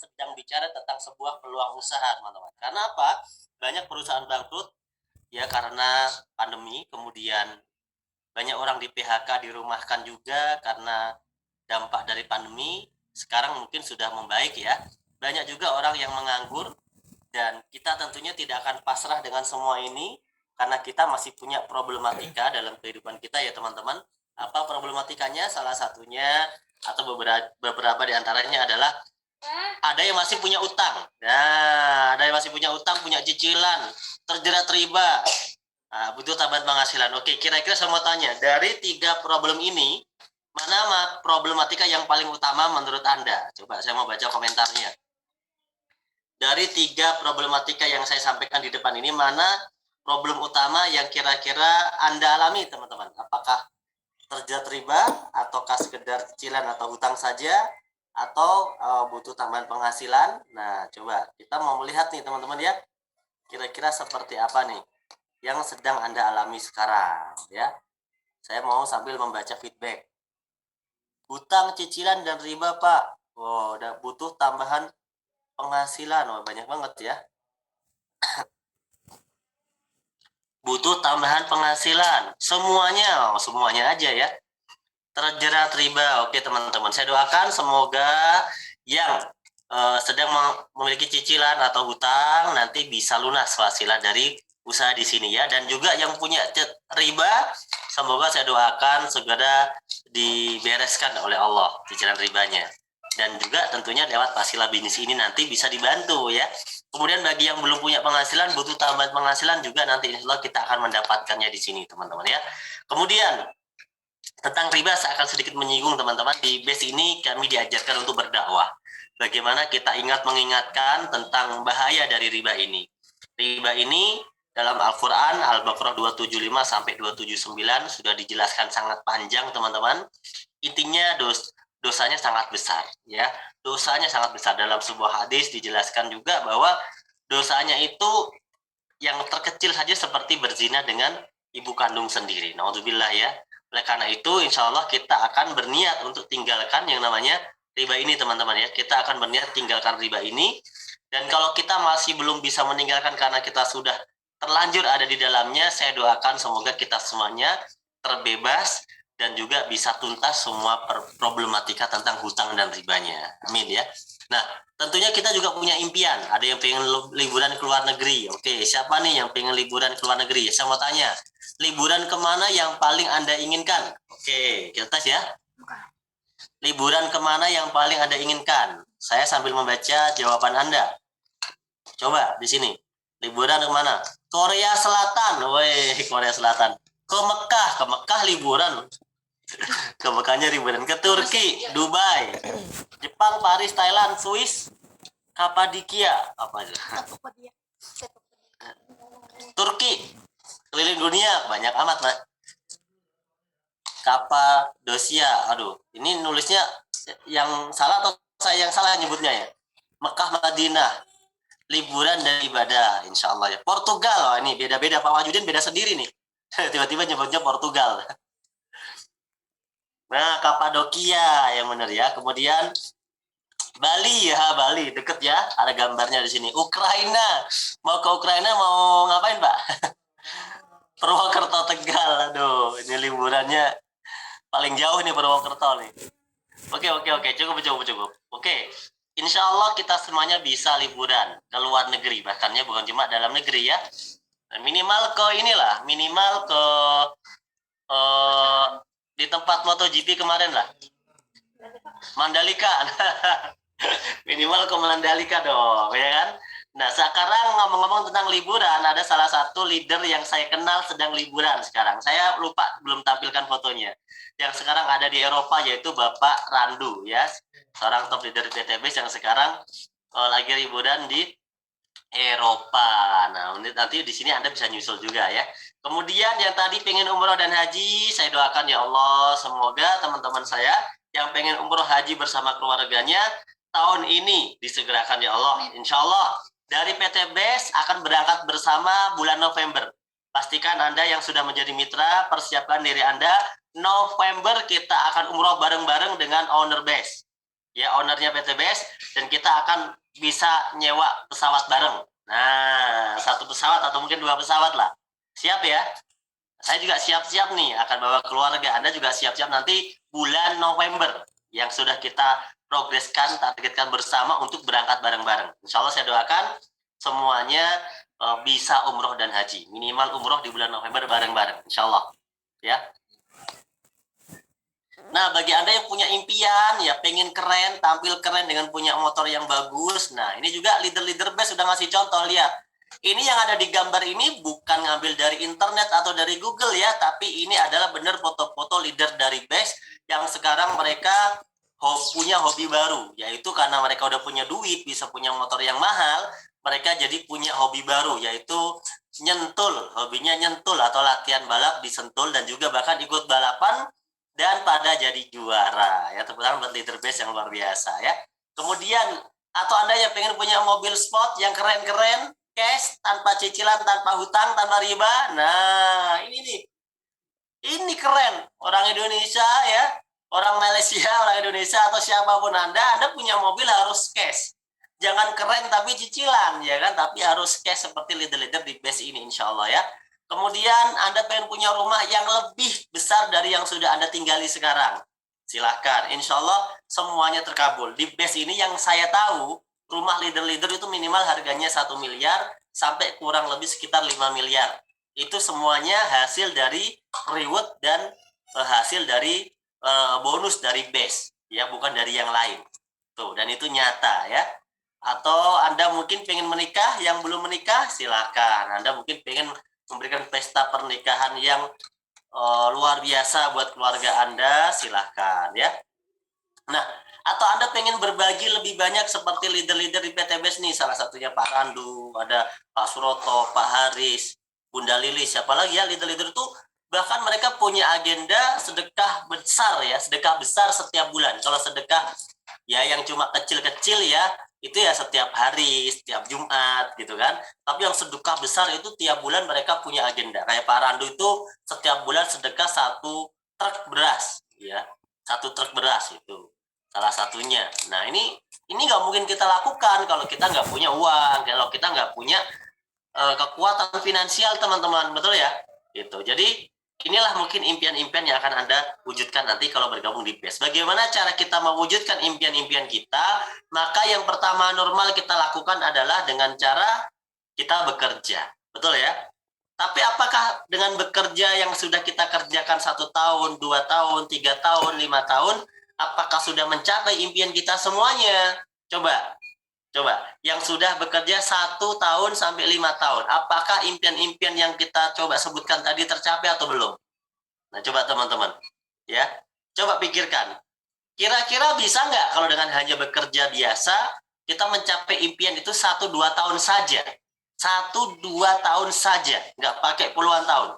sedang bicara tentang sebuah peluang usaha, teman-teman. Karena apa? Banyak perusahaan bangkrut ya karena pandemi, kemudian banyak orang di PHK, dirumahkan juga karena dampak dari pandemi. Sekarang mungkin sudah membaik ya. Banyak juga orang yang menganggur, dan kita tentunya tidak akan pasrah dengan semua ini karena kita masih punya problematika dalam kehidupan kita ya teman-teman. Apa problematikanya? Salah satunya atau beberapa di antaranya adalah ada yang masih punya utang. Nah, ada yang masih punya utang, punya cicilan, terjerat riba. Nah, butuh tambahan penghasilan. Oke, kira-kira saya mau tanya, dari 3 problem ini, mana problematika yang paling utama menurut Anda? Coba saya mau baca komentarnya. Dari 3 problematika yang saya sampaikan di depan ini, mana problem utama yang kira-kira Anda alami, teman-teman? Apakah terjerat riba, ataukah sekedar cicilan atau hutang saja, atau butuh tambahan penghasilan? Nah, coba kita mau melihat nih, teman-teman ya, kira-kira seperti apa nih yang sedang Anda alami sekarang, ya. Saya mau sambil membaca feedback. Hutang, cicilan, dan riba, Pak. Oh, udah butuh tambahan penghasilan. Oh, banyak banget ya. Butuh tambahan penghasilan. Semuanya, semuanya aja ya. Terjerat riba. Oke, teman-teman. Saya doakan semoga yang sedang memiliki cicilan atau hutang nanti bisa lunas penghasilan dari usaha di sini ya. Dan juga yang punya riba, semoga saya doakan segera dibereskan oleh Allah cicilan ribanya. Dan juga tentunya lewat Pasila Bisnis ini nanti bisa dibantu ya. Kemudian bagi yang belum punya penghasilan, butuh tambahan penghasilan juga nanti insya Allah kita akan mendapatkannya di sini teman-teman ya. Kemudian tentang riba saya akan sedikit menyinggung teman-teman. Di base ini kami diajarkan untuk berdakwah. Bagaimana kita mengingatkan tentang bahaya dari riba ini. Riba ini dalam Al-Quran, Al-Baqarah 275 sampai 279 sudah dijelaskan sangat panjang teman-teman. Intinya dosanya sangat besar ya. Dosanya sangat besar. Dalam sebuah hadis dijelaskan juga bahwa dosanya itu yang terkecil saja seperti berzina dengan ibu kandung sendiri. Naudzubillah ya. Oleh karena itu, insya Allah kita akan berniat untuk tinggalkan yang namanya riba ini, teman-teman ya. Kita akan berniat tinggalkan riba ini. Dan kalau kita masih belum bisa meninggalkan karena kita sudah terlanjur ada di dalamnya, saya doakan semoga kita semuanya terbebas dan juga bisa tuntas semua problematika tentang hutang dan ribanya. Amin ya. Nah, tentunya kita juga punya impian. Ada yang pengen liburan ke luar negeri. Oke, siapa nih yang pengen liburan ke luar negeri? Saya mau tanya, liburan kemana yang paling Anda inginkan? Oke, kita tes ya. Liburan kemana yang paling Anda inginkan? Saya sambil membaca jawaban Anda. Coba di sini. Liburan kemana? Korea Selatan. Woi, Korea Selatan. Ke Mekah liburan. Ke Mekahnya liburan. Ke Turki, Dubai, Jepang, Paris, Thailand, Swiss, Kapadokia. Apa aja? Turki, keliling dunia, banyak amat, Pak. Kapadosia. Aduh, ini nulisnya yang salah atau saya yang salah nyebutnya ya? Mekah, Madinah, liburan dan ibadah, insya Allah ya. Portugal, oh, ini beda-beda Pak Wajudin, beda sendiri nih. Tiba-tiba nyebutnya Portugal. Nah, Kapadokia yang benar ya. Kemudian Bali ya, Bali deket ya. Ada gambarnya di sini. Ukraina, mau ke Ukraina mau ngapain Pak? Purwokerto, Tegal. Aduh, ini liburannya paling jauh nih Purwokerto nih. Oke, cukup. Oke, insya Allah kita semuanya bisa liburan ke luar negeri, bahkannya bukan cuma dalam negeri ya. Minimal ke inilah, minimal ke di tempat MotoGP kemarin lah, Mandalika. Minimal ke Mandalika dong, ya kan? Nah, sekarang ngomong-ngomong tentang liburan, ada salah satu leader yang saya kenal sedang liburan sekarang. Saya lupa belum tampilkan fotonya. Yang sekarang ada di Eropa yaitu Bapak Randu ya, seorang top leader PTB yang sekarang lagi liburan di Eropa. Nah, nanti di sini Anda bisa nyusul juga ya. Kemudian yang tadi pengen umroh dan haji, saya doakan ya Allah, semoga teman-teman saya yang pengen umroh haji bersama keluarganya tahun ini disegerakan ya Allah. Insya Allah dari PT BES akan berangkat bersama bulan November. Pastikan Anda yang sudah menjadi mitra, persiapkan diri Anda. November kita akan umroh bareng-bareng dengan owner BES. ya, ownernya PTBS, dan kita akan bisa nyewa pesawat bareng. Nah, satu pesawat atau mungkin 2 pesawat lah. Siap ya? Saya juga siap-siap nih akan bawa keluarga. Anda juga siap-siap nanti bulan November yang sudah kita progreskan, targetkan bersama untuk berangkat bareng-bareng. Insya Allah saya doakan semuanya bisa umroh dan haji. Minimal umroh di bulan November bareng-bareng. Insya Allah. Ya. Nah, bagi Anda yang punya impian, ya pengen keren, tampil keren dengan punya motor yang bagus. Nah, ini juga leader-leader best sudah ngasih contoh, lihat. Ini yang ada di gambar ini bukan ngambil dari internet atau dari Google ya, tapi ini adalah benar foto-foto leader dari best yang sekarang mereka punya hobi baru, yaitu karena mereka udah punya duit, bisa punya motor yang mahal, mereka jadi punya hobi baru, yaitu nyentul, hobinya nyentul atau latihan balap di Sentul dan juga bahkan ikut balapan dan pada jadi juara ya. Tepuk tangan buat leader base yang luar biasa ya. Kemudian atau Anda yang pengen punya mobil sport yang keren-keren, cash, tanpa cicilan, tanpa hutang, tanpa riba. Nah, ini nih. Ini keren. Orang Indonesia ya, orang Malaysia, orang Indonesia atau siapapun Anda punya mobil harus cash. Jangan keren tapi cicilan ya kan, tapi harus cash seperti leader-leader di base ini insya Allah ya. Kemudian Anda pengen punya rumah yang lebih besar dari yang sudah Anda tinggali sekarang. Silahkan, insya Allah semuanya terkabul. Di base ini yang saya tahu, rumah leader-leader itu minimal harganya 1 miliar sampai kurang lebih sekitar 5 miliar. Itu semuanya hasil dari reward dan hasil dari bonus dari base, ya, bukan dari yang lain. Tuh, dan itu nyata ya. Atau Anda mungkin pengen menikah, yang belum menikah, silakan. Anda mungkin pengen memberikan pesta pernikahan yang luar biasa buat keluarga Anda, silahkan ya. Nah, atau Anda pengen berbagi lebih banyak seperti leader-leader di PTBS nih, salah satunya Pak Randu, ada Pak Suroto, Pak Haris, Bunda Lilis, siapa lagi ya leader-leader itu, bahkan mereka punya agenda sedekah besar ya, sedekah besar setiap bulan. Kalau sedekah ya yang cuma kecil-kecil ya, itu ya setiap hari, setiap Jumat gitu kan. Tapi yang sedekah besar itu tiap bulan mereka punya agenda. Kayak Pak Randu itu setiap bulan sedekah 1 truk beras ya. 1 truk beras itu salah satunya. Nah, ini nggak mungkin kita lakukan kalau kita nggak punya uang, kalau kita nggak punya kekuatan finansial, teman-teman. Betul ya? Gitu. Jadi inilah mungkin impian-impian yang akan Anda wujudkan nanti kalau bergabung di BES. Bagaimana cara kita mewujudkan impian-impian kita? Maka yang pertama normal kita lakukan adalah dengan cara kita bekerja. Betul ya? Tapi apakah dengan bekerja yang sudah kita kerjakan 1 tahun, 2 tahun, 3 tahun, 5 tahun, apakah sudah mencapai impian kita semuanya? Coba. Yang sudah bekerja 1 tahun sampai 5 tahun, apakah impian-impian yang kita coba sebutkan tadi tercapai atau belum? Nah, coba teman-teman, ya, coba pikirkan. Kira-kira bisa nggak kalau dengan hanya bekerja biasa, kita mencapai impian itu 1-2 tahun saja? 1-2 tahun saja, nggak pakai puluhan tahun.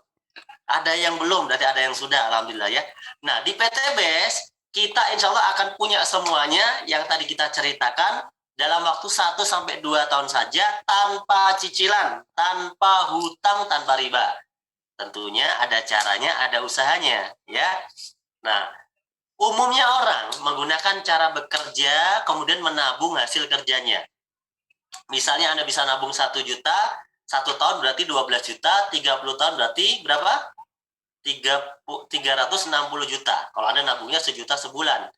Ada yang belum, berarti ada yang sudah, alhamdulillah ya. Nah, di PTBS, kita insya Allah akan punya semuanya yang tadi kita ceritakan dalam waktu 1-2 tahun saja, tanpa cicilan, tanpa hutang, tanpa riba. Tentunya ada caranya, ada usahanya, ya. Nah, umumnya orang menggunakan cara bekerja, kemudian menabung hasil kerjanya. Misalnya Anda bisa nabung 1 juta, 1 tahun berarti 12 juta, 30 tahun berarti berapa? 360 juta. Kalau Anda nabungnya 1 juta sebulan.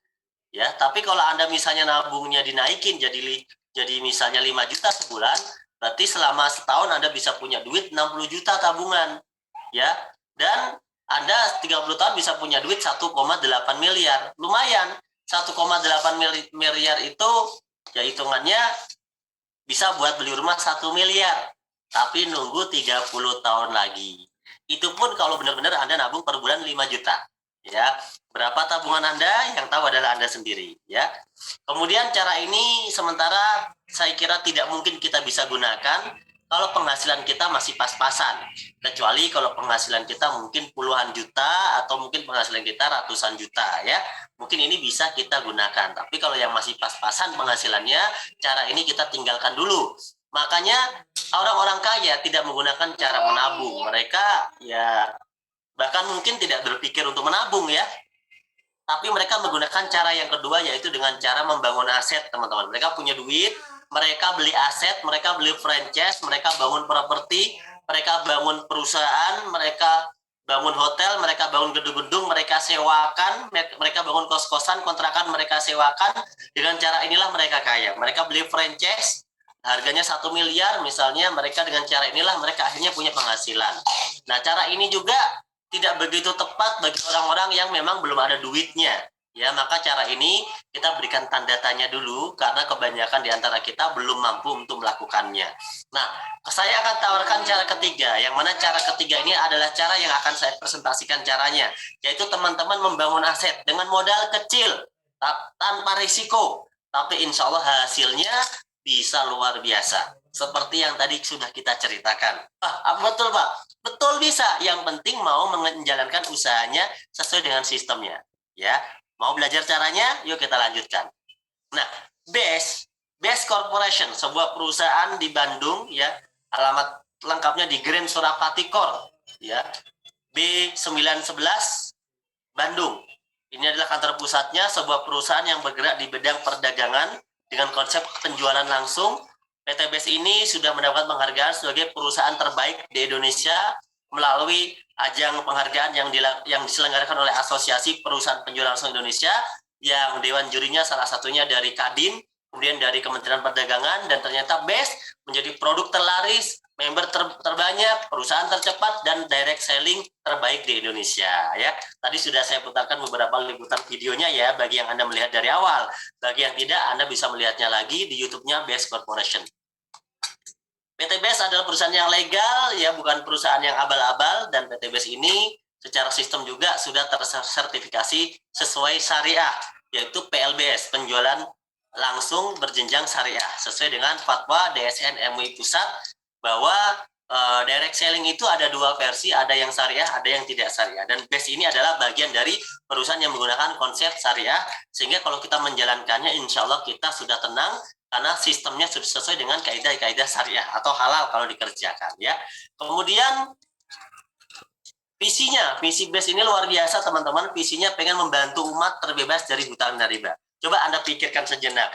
Ya, tapi kalau Anda misalnya nabungnya dinaikin jadi misalnya 5 juta sebulan, berarti selama setahun Anda bisa punya duit 60 juta tabungan. Ya. Dan Anda 30 tahun bisa punya duit 1,8 miliar. Lumayan. 1,8 miliar itu ya hitungannya bisa buat beli rumah 1 miliar. Tapi nunggu 30 tahun lagi. Itu pun kalau benar-benar Anda nabung per bulan 5 juta. Ya, berapa tabungan Anda yang tahu adalah Anda sendiri, ya. Kemudian cara ini sementara saya kira tidak mungkin kita bisa gunakan kalau penghasilan kita masih pas-pasan. Kecuali kalau penghasilan kita mungkin puluhan juta atau mungkin penghasilan kita ratusan juta, ya. Mungkin ini bisa kita gunakan. Tapi kalau yang masih pas-pasan penghasilannya, cara ini kita tinggalkan dulu. Makanya orang-orang kaya tidak menggunakan cara menabung. Mereka ya bahkan mungkin tidak berpikir untuk menabung ya. Tapi mereka menggunakan cara yang kedua, yaitu dengan cara membangun aset, teman-teman. Mereka punya duit, mereka beli aset, mereka beli franchise, mereka bangun properti, mereka bangun perusahaan, mereka bangun hotel, mereka bangun gedung-gedung, mereka sewakan, mereka bangun kos-kosan, kontrakan, mereka sewakan. Dengan cara inilah mereka kaya. Mereka beli franchise, harganya 1 miliar misalnya, mereka dengan cara inilah mereka akhirnya punya penghasilan. Nah, cara ini juga tidak begitu tepat bagi orang-orang yang memang belum ada duitnya. Ya, maka cara ini kita berikan tanda tanya dulu karena kebanyakan di antara kita belum mampu untuk melakukannya. Nah, saya akan tawarkan cara ketiga, yang mana cara ketiga ini adalah cara yang akan saya presentasikan caranya, yaitu teman-teman membangun aset dengan modal kecil, tanpa risiko, tapi insya Allah hasilnya bisa luar biasa. Seperti yang tadi sudah kita ceritakan. Betul Pak, betul bisa. Yang penting mau menjalankan usahanya sesuai dengan sistemnya. Ya, mau belajar caranya? Yuk kita lanjutkan. Nah, Best Corporation, sebuah perusahaan di Bandung, ya, alamat lengkapnya di Grand Surapati Core, ya, B911 Bandung. Ini adalah kantor pusatnya, sebuah perusahaan yang bergerak di bidang perdagangan dengan konsep penjualan langsung. PT BES ini sudah mendapat penghargaan sebagai perusahaan terbaik di Indonesia melalui ajang penghargaan yang diselenggarakan oleh Asosiasi Perusahaan Penjualan Langsung Indonesia, yang dewan jurinya salah satunya dari Kadin, kemudian dari Kementerian Perdagangan, dan ternyata BES menjadi produk terlaris, member terbanyak, perusahaan tercepat, dan direct selling terbaik di Indonesia. Ya, tadi sudah saya putarkan beberapa liputan videonya ya, bagi yang Anda melihat dari awal. Bagi yang tidak, Anda bisa melihatnya lagi di YouTube-nya BES Corporation. PT BES adalah perusahaan yang legal, ya, bukan perusahaan yang abal-abal, dan PT BES ini secara sistem juga sudah tersertifikasi sesuai syariah, yaitu PLBS, penjualan langsung berjenjang syariah, sesuai dengan fatwa DSN MUI Pusat, bahwa direct selling itu ada dua versi, ada yang syariah, ada yang tidak syariah. Dan BES ini adalah bagian dari perusahaan yang menggunakan konsep syariah, sehingga kalau kita menjalankannya, insya Allah kita sudah tenang, karena sistemnya sesuai dengan kaidah-kaidah syariah atau halal kalau dikerjakan, ya. Kemudian visi BES ini luar biasa, teman-teman. Visinya pengen membantu umat terbebas dari hutang dan riba. Coba Anda pikirkan sejenak.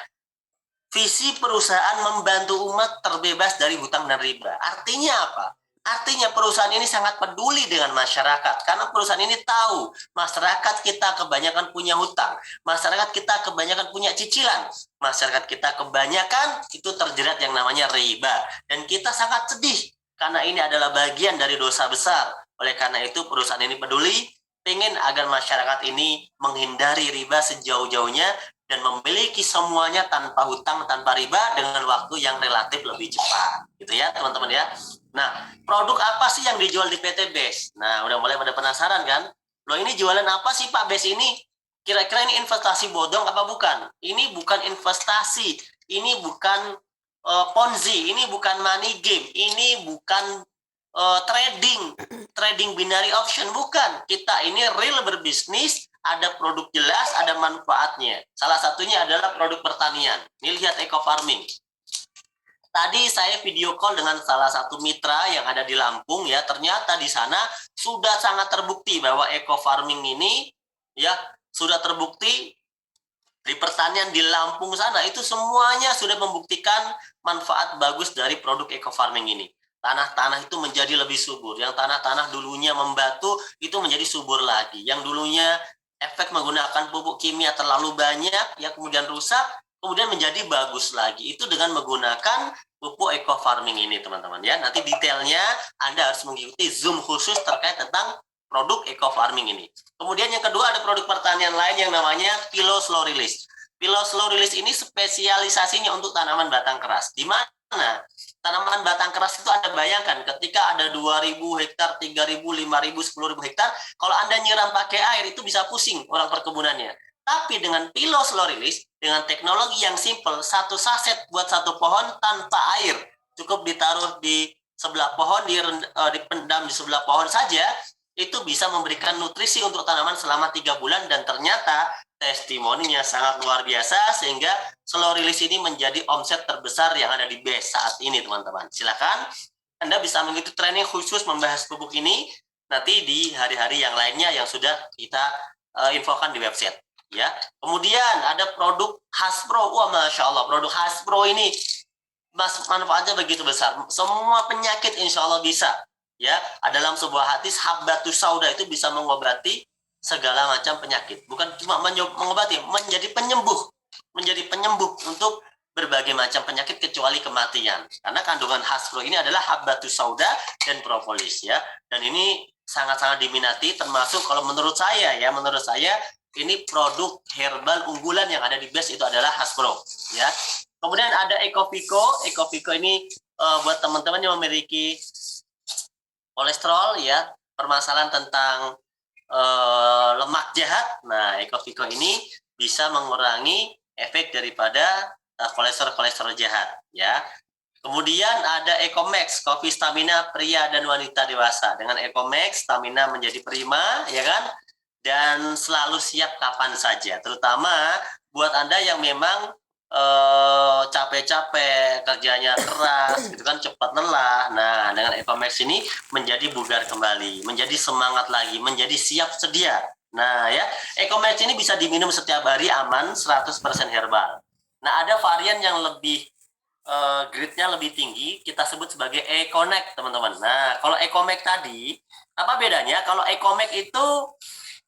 Visi perusahaan membantu umat terbebas dari hutang dan riba. Artinya apa? Artinya perusahaan ini sangat peduli dengan masyarakat, karena perusahaan ini tahu masyarakat kita kebanyakan punya hutang, masyarakat kita kebanyakan punya cicilan, masyarakat kita kebanyakan itu terjerat yang namanya riba, dan kita sangat sedih karena ini adalah bagian dari dosa besar. Oleh karena itu perusahaan ini peduli, pengen agar masyarakat ini menghindari riba sejauh-jauhnya dan memiliki semuanya tanpa hutang, tanpa riba, dengan waktu yang relatif lebih cepat, gitu ya teman-teman ya. Nah, produk apa sih yang dijual di PT BES? Nah, udah mulai pada penasaran kan? Loh, ini jualan apa sih Pak BES ini? Kira-kira ini investasi bodong apa bukan? Ini bukan investasi, ini bukan Ponzi, ini bukan money game, ini bukan trading binary option, bukan. Kita ini real berbisnis, ada produk jelas, ada manfaatnya. Salah satunya adalah produk pertanian. Ini lihat eco farming. Tadi saya video call dengan salah satu mitra yang ada di Lampung, ya. Ternyata di sana sudah sangat terbukti bahwa eco farming ini, ya, sudah terbukti di pertanian di Lampung sana itu semuanya sudah membuktikan manfaat bagus dari produk eco farming ini. Tanah-tanah itu menjadi lebih subur. Yang tanah-tanah dulunya membatu itu menjadi subur lagi. Yang dulunya efek menggunakan pupuk kimia terlalu banyak, ya, kemudian rusak, kemudian menjadi bagus lagi. Itu dengan menggunakan pupuk eco farming ini, teman-teman, ya. Nanti detailnya Anda harus mengikuti Zoom khusus terkait tentang produk eco farming ini. Kemudian yang kedua ada produk pertanian lain yang namanya Pilo Slow Release. Pilo Slow Release ini spesialisasinya untuk tanaman batang keras. Di mana tanaman batang keras itu Anda bayangkan ketika ada 2.000 hektar, 3.000, 5.000, 10.000 hektar, kalau Anda nyiram pakai air itu bisa pusing orang perkebunannya. Tapi dengan Pilo Slow Release, dengan teknologi yang simple, satu saset buat satu pohon tanpa air, cukup ditaruh di sebelah pohon, dipendam di sebelah pohon saja, itu bisa memberikan nutrisi untuk tanaman selama 3 bulan, dan ternyata testimoninya sangat luar biasa, sehingga slow release ini menjadi omset terbesar yang ada di BES saat ini, teman-teman. Silakan Anda bisa mengikuti training khusus membahas pupuk ini nanti di hari-hari yang lainnya yang sudah kita infokan di website. ya. Kemudian ada produk Hasbro. Wah, Masya Allah, produk Hasbro ini manfaatnya begitu besar. Semua penyakit insya Allah bisa. Ya, dalam sebuah hadis habbatus sauda itu bisa mengobati segala macam penyakit. Bukan cuma mengobati, menjadi penyembuh. Menjadi penyembuh untuk berbagai macam penyakit kecuali kematian. Karena kandungan Hasbro ini adalah habbatus sauda dan propolis ya. Dan ini sangat-sangat diminati, termasuk kalau menurut saya ini produk herbal unggulan yang ada di BES itu adalah Hasbro ya. Kemudian ada Ecoviko. Ecoviko ini buat teman-teman yang memiliki kolesterol ya, permasalahan tentang lemak jahat. Nah, Ecoviko ini bisa mengurangi efek daripada kolesterol jahat ya. Kemudian ada Ecomax, kopi stamina pria dan wanita dewasa. Dengan Ecomax, stamina menjadi prima, ya kan? Dan selalu siap kapan saja. Terutama buat Anda yang memang capek-capek, kerjanya keras, gitu kan, cepat lelah. Nah, dengan Ecomax ini menjadi bugar kembali, menjadi semangat lagi, menjadi siap sedia. Nah, ya, Ecomax ini bisa diminum setiap hari, aman, 100% herbal. Nah, ada varian yang lebih grade-nya lebih tinggi, kita sebut sebagai Econex, teman-teman. Nah, kalau Ecomax tadi, apa bedanya? Kalau Ecomax itu,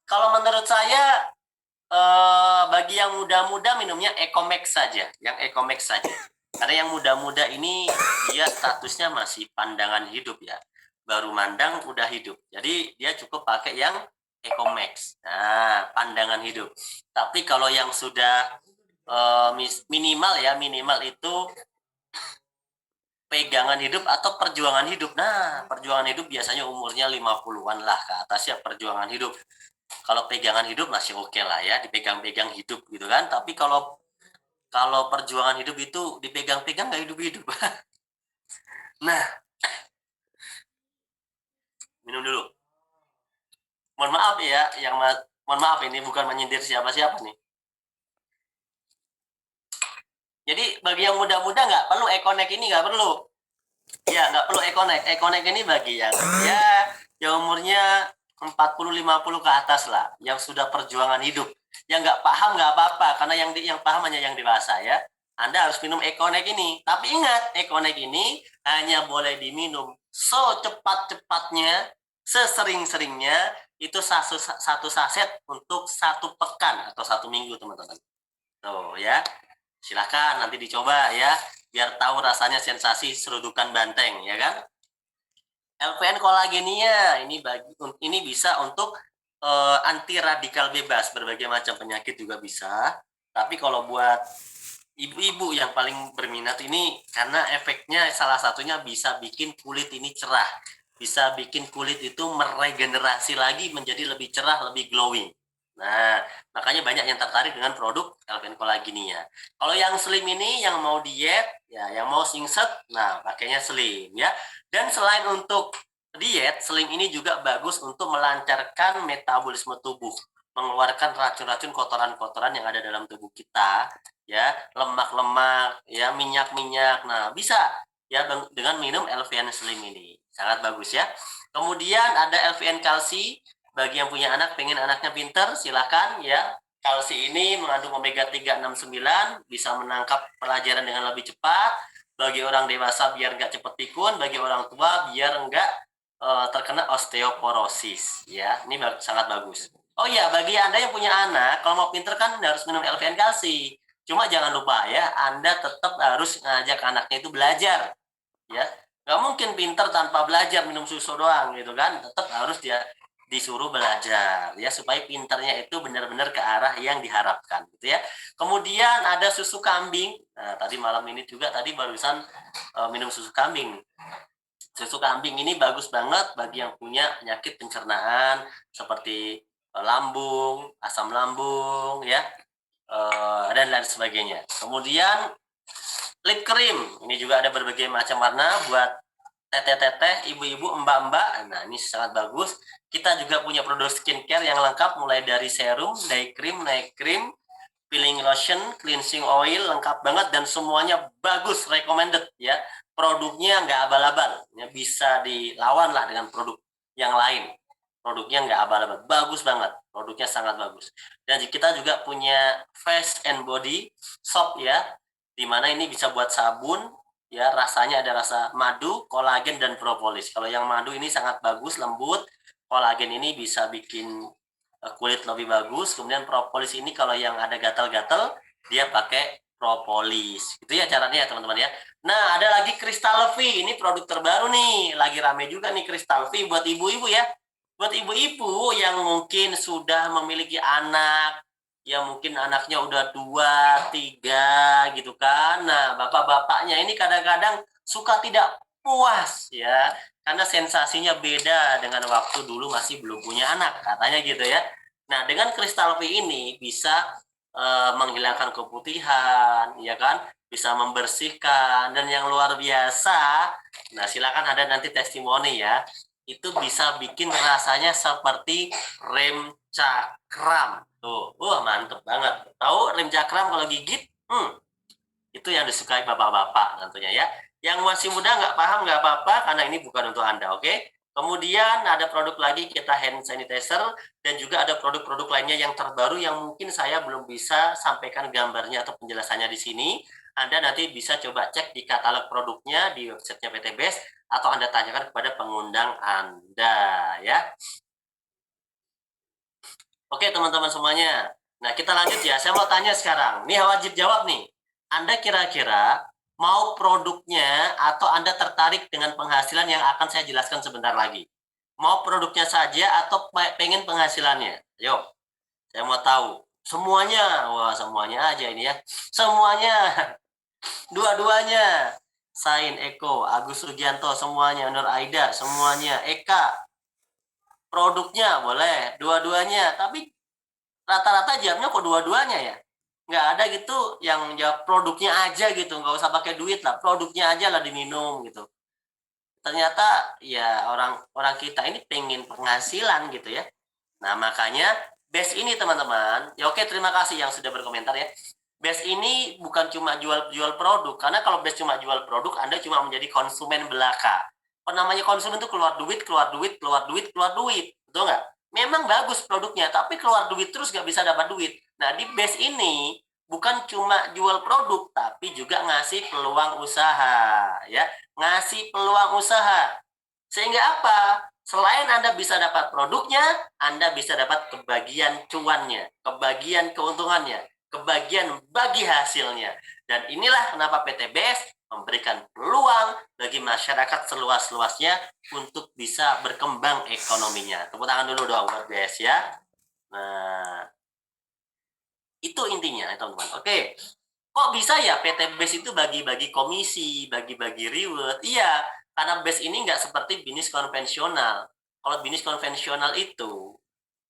kalau menurut saya, bagi yang muda-muda minumnya Ecomax saja, yang Ecomax saja. Karena yang muda-muda ini dia statusnya masih pandangan hidup ya, baru mandang udah hidup. Jadi dia cukup pakai yang Ecomax. Nah, pandangan hidup. Tapi kalau yang sudah minimal itu pegangan hidup atau perjuangan hidup. Nah, perjuangan hidup biasanya umurnya 50-an lah ke atas ya, perjuangan hidup. Kalau pegangan hidup masih oke lah ya, dipegang-pegang hidup gitu kan. Tapi kalau perjuangan hidup itu dipegang-pegang nggak hidup-hidup. Nah, minum dulu. Mohon maaf ya, mohon maaf ini bukan menyindir siapa-siapa nih. Jadi bagi yang muda-muda nggak perlu Econex ini, nggak perlu. Ya, nggak perlu Econex. Econex ini bagi yang yang umurnya 40-50 ke atas lah, yang sudah perjuangan hidup. Yang nggak paham nggak apa-apa, karena yang paham hanya yang dewasa ya. Anda harus minum Econex ini. Tapi ingat, Econex ini hanya boleh diminum secepat-cepatnya, sesering-seringnya, itu satu saset untuk 1 pekan atau 1 minggu, teman-teman. Tuh ya, silakan nanti dicoba ya, biar tahu rasanya sensasi serudukan banteng ya kan. LPN kolagenia ini bisa untuk anti radikal bebas, berbagai macam penyakit juga bisa. Tapi kalau buat ibu-ibu yang paling berminat ini, karena efeknya salah satunya bisa bikin kulit ini cerah, bisa bikin kulit itu meregenerasi lagi menjadi lebih cerah, lebih glowing. Nah, makanya banyak yang tertarik dengan produk LPN kolagenia. Kalau yang slim ini, yang mau diet, ya, yang mau singset, nah pakainya slim ya. Dan selain untuk diet, slim ini juga bagus untuk melancarkan metabolisme tubuh, mengeluarkan racun-racun, kotoran-kotoran yang ada dalam tubuh kita, ya, lemak-lemak, ya, minyak-minyak. Nah, bisa ya dengan minum LVN Slim ini. Sangat bagus ya. Kemudian ada LVN Kalsi. Bagi yang punya anak, pengen anaknya pinter, silakan ya. Kalsi ini mengandung omega 3, 6, 9, bisa menangkap pelajaran dengan lebih cepat. Bagi orang dewasa biar nggak cepet pikun, bagi orang tua biar nggak terkena osteoporosis ya. Ini sangat bagus. Oh iya, bagi Anda yang punya anak, kalau mau pinter kan harus minum LVN kalsi. Cuma jangan lupa ya, Anda tetap harus ngajak anaknya itu belajar ya. Nggak mungkin pinter tanpa belajar, minum susu doang gitu kan. Tetap harus dia disuruh belajar ya, supaya pinternya itu benar-benar ke arah yang diharapkan gitu ya. Kemudian ada susu kambing. Nah, tadi malam ini juga tadi barusan minum susu kambing. Susu kambing ini bagus banget bagi yang punya penyakit pencernaan seperti lambung, asam lambung ya, dan lain sebagainya. Kemudian lip cream, ini juga ada berbagai macam warna buat teteh-teteh, ibu-ibu, mbak-mbak. Nah, ini sangat bagus. Kita juga punya produk skincare yang lengkap, mulai dari serum, day cream, night cream, peeling lotion, cleansing oil, lengkap banget dan semuanya bagus, recommended ya. Produknya nggak abal-abal, ya, bisa dilawan lah dengan produk yang lain. produknya nggak abal-abal, bagus banget, produknya sangat bagus. Dan kita juga punya Face and Body Soap ya, dimana ini bisa buat sabun ya, rasanya ada rasa madu, kolagen, dan propolis. Kalau yang madu ini sangat bagus, lembut, kolagen ini bisa bikin kulit lebih bagus, kemudian propolis ini kalau yang ada gatal-gatal dia pakai propolis. Itu ya caranya ya teman-teman ya. Nah, ada lagi Crystal V. Ini produk terbaru nih. Lagi rame juga nih Crystal V buat ibu-ibu ya. Buat ibu-ibu yang mungkin sudah memiliki anak, yang mungkin anaknya udah 2, 3 gitu kan. Nah, bapak-bapaknya ini kadang-kadang suka tidak puas ya. Karena sensasinya beda dengan waktu dulu masih belum punya anak. Katanya gitu ya. Nah, dengan Crystal V ini bisa menghilangkan keputihan, ya kan? Bisa membersihkan, dan yang luar biasa, nah silakan ada nanti testimoni ya, itu bisa bikin rasanya seperti rem cakram tuh. Mantep banget. Tahu rem cakram kalau gigit? Itu yang disukai bapak-bapak tentunya ya. Yang masih muda nggak paham nggak apa-apa, karena ini bukan untuk Anda, oke? Kemudian ada produk lagi, kita hand sanitizer, dan juga ada produk-produk lainnya yang terbaru yang mungkin saya belum bisa sampaikan gambarnya atau penjelasannya di sini. Anda nanti bisa coba cek di katalog produknya di websitenya PT Best, atau Anda tanyakan kepada pengundang Anda ya. Oke teman-teman semuanya. Nah kita lanjut ya, saya mau tanya sekarang. Nih wajib jawab nih. Anda kira-kira mau produknya atau Anda tertarik dengan penghasilan yang akan saya jelaskan sebentar lagi? Mau produknya saja atau pengen penghasilannya? Yuk, saya mau tahu. Semuanya, wah semuanya aja ini ya. Semuanya, dua-duanya. Sain, Eko, Agus Rugianto, semuanya. Nur Aida, semuanya. Eka, produknya boleh. Dua-duanya. Tapi rata-rata jawabnya kok dua-duanya ya. Nggak ada gitu yang jawab produknya aja gitu. Nggak usah pakai duit lah. Produknya aja lah diminum gitu. Ternyata ya orang kita ini pengen penghasilan gitu ya. Nah makanya Best ini teman-teman, ya oke terima kasih yang sudah berkomentar ya. Best ini bukan cuma jual produk, karena kalau Best cuma jual produk, Anda cuma menjadi konsumen belaka. Apa namanya konsumen itu keluar duit, keluar duit, keluar duit, keluar duit, betul nggak? Memang bagus produknya, tapi keluar duit terus nggak bisa dapat duit. Nah di Best ini bukan cuma jual produk, tapi juga ngasih peluang usaha, ya, ngasih peluang usaha. Sehingga apa? Selain Anda bisa dapat produknya, Anda bisa dapat kebagian cuannya, kebagian keuntungannya, kebagian bagi hasilnya. Dan inilah kenapa PT BES memberikan peluang bagi masyarakat seluas-luasnya untuk bisa berkembang ekonominya. Tepuk tangan dulu dong buat BES ya. Nah, itu intinya teman-teman. Oke. Kok bisa ya PT BES itu bagi-bagi komisi, bagi-bagi reward? Iya, karena BES ini nggak seperti bisnis konvensional. Kalau bisnis konvensional itu,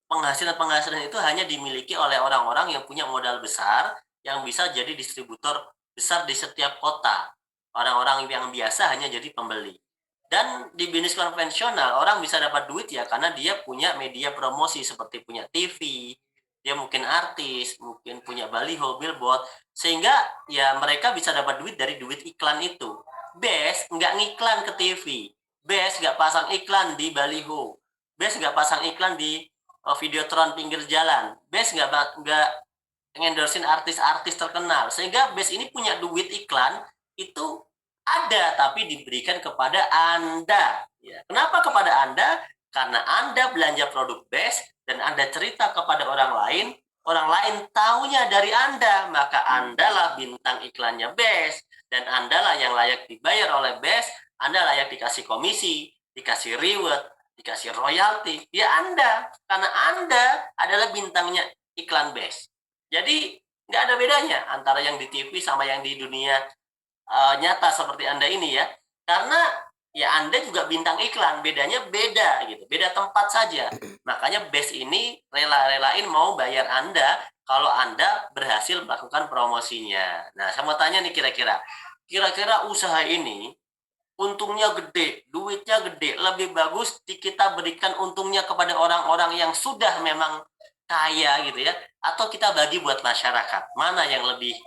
penghasilan-penghasilan itu hanya dimiliki oleh orang-orang yang punya modal besar, yang bisa jadi distributor besar di setiap kota. Orang-orang yang biasa hanya jadi pembeli. Dan di bisnis konvensional, orang bisa dapat duit ya karena dia punya media promosi seperti punya TV, dia mungkin artis, mungkin punya baliho, billboard, sehingga ya mereka bisa dapat duit dari duit iklan itu. Best nggak ngiklan ke TV, Best nggak pasang iklan di baliho, Best nggak pasang iklan di videotron pinggir jalan, Best nggak ngendorsin artis-artis terkenal, sehingga Best ini punya duit iklan itu ada, tapi diberikan kepada Anda. Ya. Kenapa kepada Anda? Karena Anda belanja produk Best dan Anda cerita kepada orang lain taunya dari Anda, maka Anda lah bintang iklannya Best, dan Anda lah yang layak dibayar oleh Best, Anda layak dikasih komisi, dikasih reward, dikasih royalti, ya Anda, karena Anda adalah bintangnya iklan Best. Jadi nggak ada bedanya antara yang di TV sama yang di dunia nyata seperti Anda ini ya. Karena ya Anda juga bintang iklan, bedanya beda gitu, beda tempat saja. Makanya Best ini rela-relain mau bayar Anda kalau Anda berhasil melakukan promosinya. Nah, saya mau tanya nih kira-kira usaha ini untungnya gede, duitnya gede, lebih bagus kita berikan untungnya kepada orang-orang yang sudah memang kaya gitu ya, atau kita bagi buat masyarakat? Mana yang lebih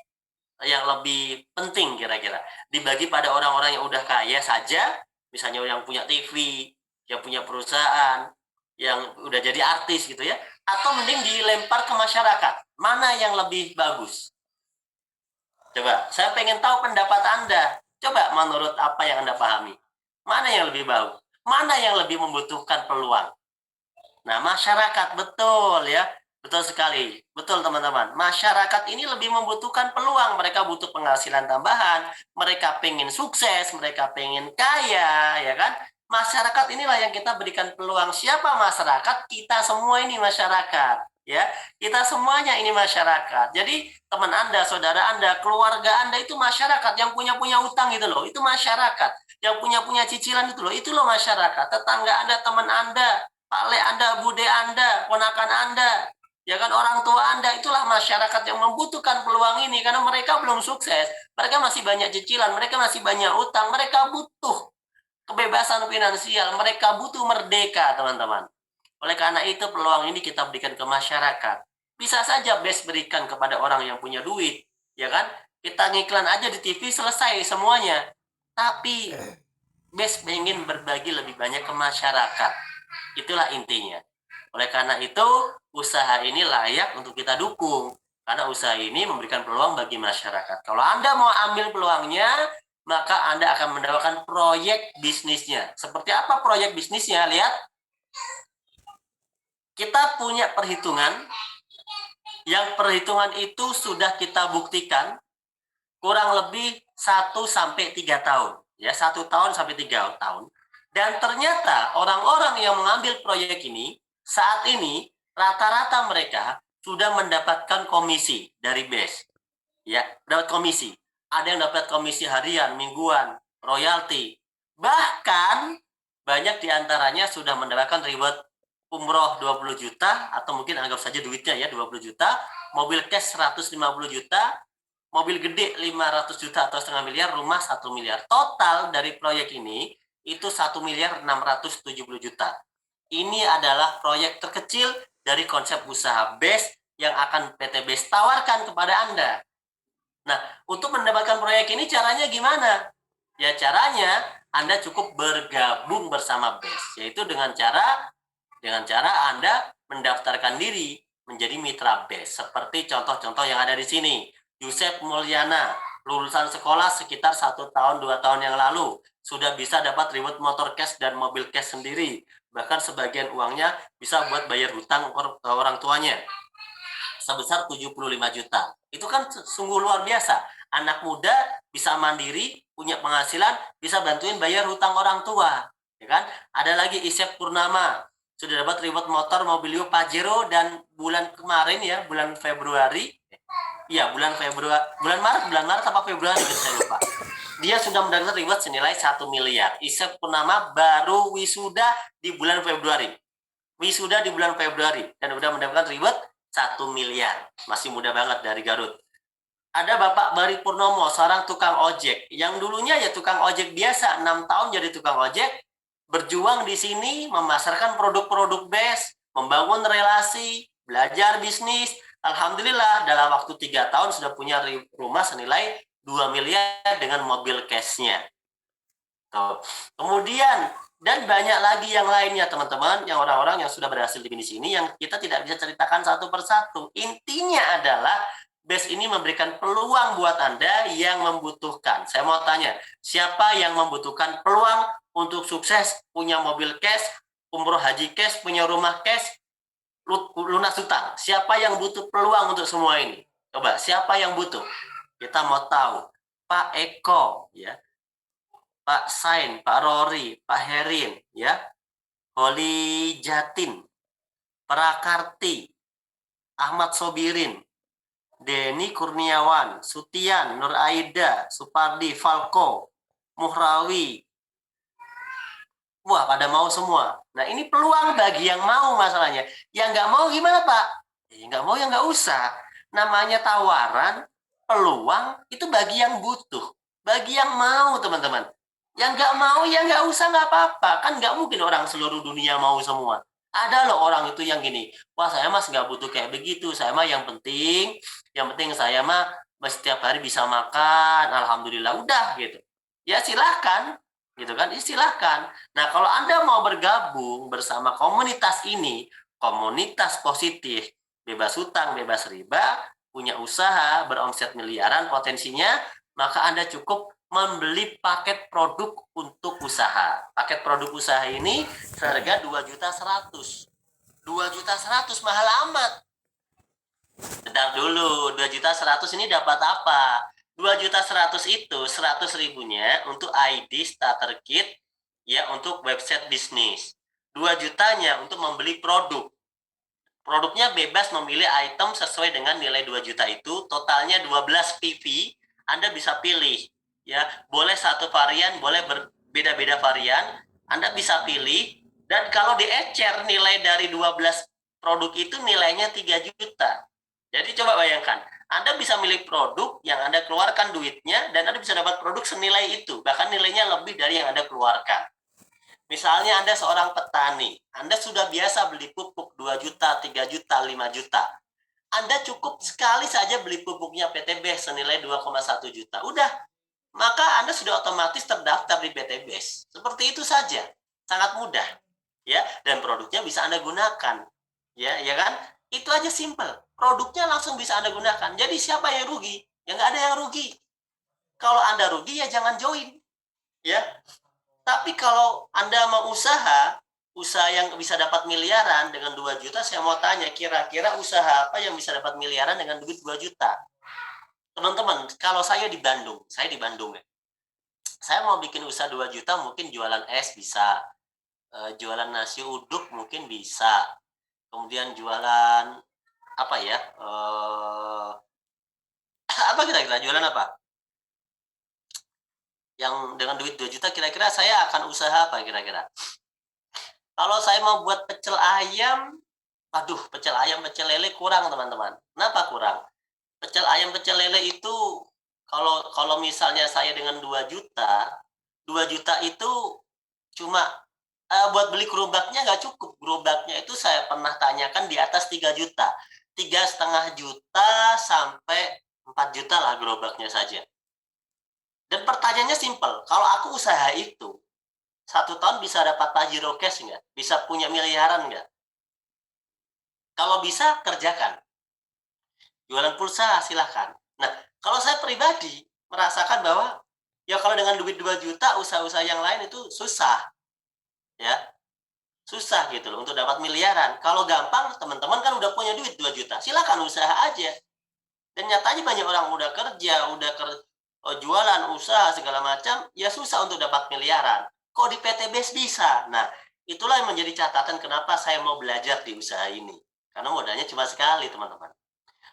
penting kira-kira? Dibagi pada orang-orang yang udah kaya saja, misalnya yang punya TV, yang punya perusahaan, yang udah jadi artis gitu ya, atau mending dilempar ke masyarakat? Mana yang lebih bagus? Coba, saya pengen tahu pendapat Anda. Coba menurut apa yang Anda pahami. Mana yang lebih bagus? Mana yang lebih membutuhkan peluang? Nah, masyarakat, betul ya. Betul sekali. Betul teman-teman. Masyarakat ini lebih membutuhkan peluang. Mereka butuh penghasilan tambahan. Mereka pengen sukses. Mereka pengen kaya. Ya kan? Masyarakat inilah yang kita berikan peluang. Siapa masyarakat? Kita semua ini masyarakat. Ya, kita semuanya ini masyarakat. Jadi teman Anda, saudara Anda, keluarga Anda itu masyarakat. Yang punya utang gitu loh. Itu masyarakat. Yang punya cicilan itu loh masyarakat. Tetangga Anda, teman Anda, Pak Le Anda, Bude Anda, ponakan Anda, ya kan, orang tua Anda, itulah masyarakat yang membutuhkan peluang ini karena mereka belum sukses, mereka masih banyak cicilan, mereka masih banyak utang, mereka butuh kebebasan finansial, mereka butuh merdeka, teman-teman. Oleh karena itu peluang ini kita berikan ke masyarakat. Bisa saja BES berikan kepada orang yang punya duit, ya kan? Kita ngiklan aja di TV selesai semuanya. Tapi BES ingin berbagi lebih banyak ke masyarakat. Itulah intinya. Oleh karena itu, usaha ini layak untuk kita dukung. Karena usaha ini memberikan peluang bagi masyarakat. Kalau Anda mau ambil peluangnya, maka Anda akan mendapatkan proyek bisnisnya. Seperti apa proyek bisnisnya? Lihat, kita punya perhitungan, yang perhitungan itu sudah kita buktikan kurang lebih 1-3 tahun. Ya, 1 tahun sampai 3 tahun. Dan ternyata orang-orang yang mengambil proyek ini, saat ini rata-rata mereka sudah mendapatkan komisi dari BES. Ya, dapat komisi. Ada yang dapat komisi harian, mingguan, royalti. Bahkan banyak diantaranya sudah mendapatkan reward umroh 20 juta, atau mungkin anggap saja duitnya ya 20 juta, mobil cash 150 juta, mobil gede 500 juta atau setengah miliar, rumah 1 miliar. Total dari proyek ini itu 1 miliar 670 juta. Ini adalah proyek terkecil dari konsep usaha BES yang akan PT BES tawarkan kepada Anda. Nah, untuk mendapatkan proyek ini caranya gimana? Ya, caranya Anda cukup bergabung bersama BES, yaitu dengan cara Anda mendaftarkan diri menjadi mitra BES. Seperti contoh-contoh yang ada di sini. Yusef Mulyana, lulusan sekolah sekitar 1 tahun 2 tahun yang lalu, sudah bisa dapat reward motor cash dan mobil cash sendiri. Bahkan sebagian uangnya bisa buat bayar hutang orang tuanya sebesar 75 juta. Itu kan sungguh luar biasa. Anak muda bisa mandiri, punya penghasilan, bisa bantuin bayar hutang orang tua. Ya kan? Ada lagi Isep Purnama, sudah dapat reward motor Mobilio Pajero, dan bulan kemarin ya, bulan Februari, iya bulan Maret apa Februari, saya lupa. Dia sudah mendapatkan reward senilai 1 miliar. Isep Purnama baru wisuda di bulan Februari. Dan udah mendapatkan reward 1 miliar. Masih muda banget dari Garut. Ada Bapak Bari Purnomo, seorang tukang ojek. Yang dulunya ya tukang ojek biasa, 6 tahun jadi tukang ojek, berjuang di sini, memasarkan produk-produk BES, membangun relasi, belajar bisnis. Alhamdulillah, dalam waktu 3 tahun sudah punya rumah senilai 2 miliar dengan mobil cash-nya. Kemudian, dan banyak lagi yang lainnya teman-teman, yang orang-orang yang sudah berhasil di sini yang kita tidak bisa ceritakan satu persatu. Intinya adalah BES ini memberikan peluang buat Anda yang membutuhkan. Saya mau tanya, siapa yang membutuhkan peluang untuk sukses, punya mobil cash, umroh haji cash, punya rumah cash, lunas hutang? Siapa yang butuh peluang untuk semua ini? Coba, siapa yang butuh? Kita mau tahu. Pak Eko, ya, Pak Sain, Pak Rory, Pak Herin, ya, Holi Jatin, Prakarti, Ahmad Sobirin, Denny Kurniawan, Sutian, Nur Aida, Supardi, Falco, Muhrawi. Wah, pada mau semua. Nah, ini peluang bagi yang mau masalahnya. Yang nggak mau gimana, Pak? Nggak mau ya nggak usah. Namanya tawaran, peluang, itu bagi yang butuh. Bagi yang mau, teman-teman. Yang nggak mau ya nggak usah, nggak apa-apa. Kan nggak mungkin orang seluruh dunia mau semua. Ada loh orang itu yang gini, wah saya mas nggak butuh kayak begitu, saya mah yang penting saya mah setiap hari bisa makan, alhamdulillah udah gitu. Ya silahkan, gitu kan? Silahkan. Nah, kalau Anda mau bergabung bersama komunitas ini, komunitas positif, bebas hutang, bebas riba, punya usaha, beromset miliaran potensinya, maka Anda cukup membeli paket produk untuk usaha. Paket produk usaha ini seharga 2.100.000. 2.100.000 mahal amat. Bentar dulu, 2.100.000 ini dapat apa? 2.100.000 itu 100 ribunya untuk ID starter kit ya, untuk website bisnis. 2 jutanya untuk membeli produk. Produknya bebas memilih item sesuai dengan nilai 2 juta itu, totalnya 12 PV, Anda bisa pilih ya. Boleh satu varian, boleh berbeda-beda varian, Anda bisa pilih. Dan kalau diecer nilai dari 12 produk itu nilainya 3 juta. Jadi coba bayangkan, Anda bisa milih produk yang Anda keluarkan duitnya, dan Anda bisa dapat produk senilai itu, bahkan nilainya lebih dari yang Anda keluarkan. Misalnya Anda seorang petani, Anda sudah biasa beli pupuk 2 juta, 3 juta, 5 juta. Anda cukup sekali saja beli pupuknya PTBS senilai 2,1 juta. Udah, maka Anda sudah otomatis terdaftar di PTBS. Seperti itu saja. Sangat mudah. Ya, dan produknya bisa Anda gunakan. Ya kan? Itu aja simple. Produknya langsung bisa Anda gunakan. Jadi siapa yang rugi? Ya nggak ada yang rugi. Kalau Anda rugi ya jangan join. Ya, tapi kalau Anda mau usaha yang bisa dapat miliaran dengan 2 juta, saya mau tanya, kira-kira usaha apa yang bisa dapat miliaran dengan duit 2 juta? Teman-teman, kalau saya di Bandung ya. Saya mau bikin usaha 2 juta, mungkin jualan es bisa, jualan nasi uduk mungkin bisa, kemudian jualan apa ya? Apa kira-kira jualan apa? Yang dengan duit 2 juta kira-kira saya akan usaha apa kira-kira? Kalau saya mau buat pecel ayam, aduh, pecel ayam, pecel lele kurang, teman-teman. Kenapa kurang? Pecel ayam, pecel lele itu kalau kalau misalnya saya dengan 2 juta, 2 juta itu cuma buat beli gerobaknya nggak cukup. Gerobaknya itu saya pernah tanyakan di atas 3 juta. 3,5 juta sampai 4 juta lah gerobaknya saja. Dan pertanyaannya simpel, kalau aku usaha itu, 1 tahun bisa dapat pajero cash nggak? Bisa punya miliaran nggak? Kalau bisa, kerjakan. Jualan pulsa, silahkan. Nah, kalau saya pribadi merasakan bahwa ya kalau dengan duit 2 juta, usaha-usaha yang lain itu susah. Ya, susah gitu loh untuk dapat miliaran. Kalau gampang, teman-teman kan udah punya duit 2 juta, silahkan usaha aja. Dan nyatanya banyak orang udah kerja, jualan, usaha, segala macam, ya susah untuk dapat miliaran. Kok di PTBS bisa? Nah, itulah yang menjadi catatan kenapa saya mau belajar di usaha ini. Karena modalnya cuma sekali, teman-teman.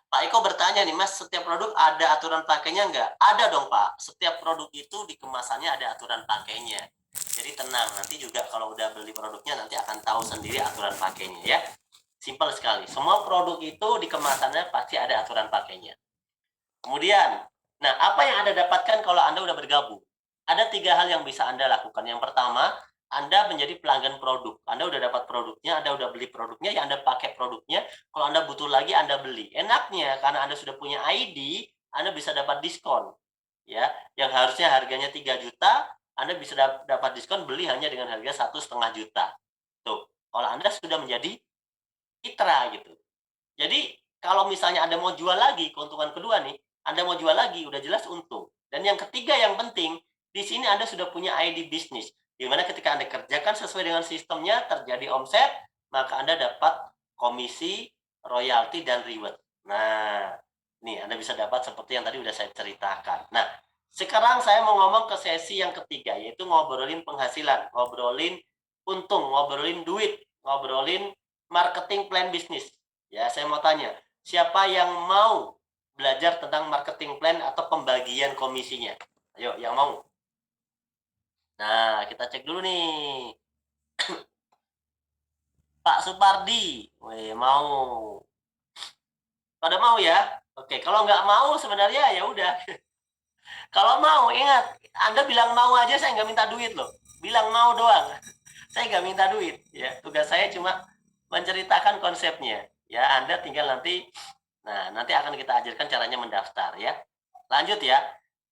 Pak Eko bertanya nih, Mas, setiap produk ada aturan pakainya nggak? Ada dong, Pak. Setiap produk itu di kemasannya ada aturan pakainya. Jadi tenang, nanti juga kalau udah beli produknya nanti akan tahu sendiri aturan pakainya ya. Simpel sekali. Semua produk itu di kemasannya pasti ada aturan pakainya. Kemudian, nah apa yang Anda dapatkan kalau Anda udah bergabung? Ada 3 hal yang bisa Anda lakukan. Yang pertama, Anda menjadi pelanggan produk. Anda udah dapat produknya, Anda udah beli produknya, ya Anda pakai produknya. Kalau Anda butuh lagi, Anda beli. Enaknya, karena Anda sudah punya ID, Anda bisa dapat diskon. Ya, yang harusnya harganya 3 juta, Anda bisa dapat diskon beli hanya dengan harga 1,5 juta. Tuh, kalau Anda sudah menjadi mitra gitu. Jadi kalau misalnya Anda mau jual lagi, keuntungan kedua nih, Anda mau jual lagi, udah jelas untung. Dan yang ketiga yang penting, di sini Anda sudah punya ID bisnis, di mana ketika Anda kerjakan sesuai dengan sistemnya, terjadi omset, maka Anda dapat komisi, royalti, dan reward. Nah, nih Anda bisa dapat seperti yang tadi udah saya ceritakan. Nah, sekarang saya mau ngomong ke sesi yang ketiga, yaitu ngobrolin penghasilan, ngobrolin untung, ngobrolin duit, ngobrolin marketing plan bisnis. Ya, saya mau tanya, siapa yang mau belajar tentang marketing plan atau pembagian komisinya? Ayo, yang mau. Nah, kita cek dulu nih. Pak Supardi, weh, mau. Pada mau ya? Oke, kalau nggak mau sebenarnya ya udah. Kalau mau, ingat, Anda bilang mau aja, saya nggak minta duit loh. Bilang mau doang. Saya nggak minta duit. Ya, tugas saya cuma menceritakan konsepnya. Ya, Anda tinggal nanti. Nah, nanti akan kita ajarkan caranya mendaftar ya. Lanjut ya.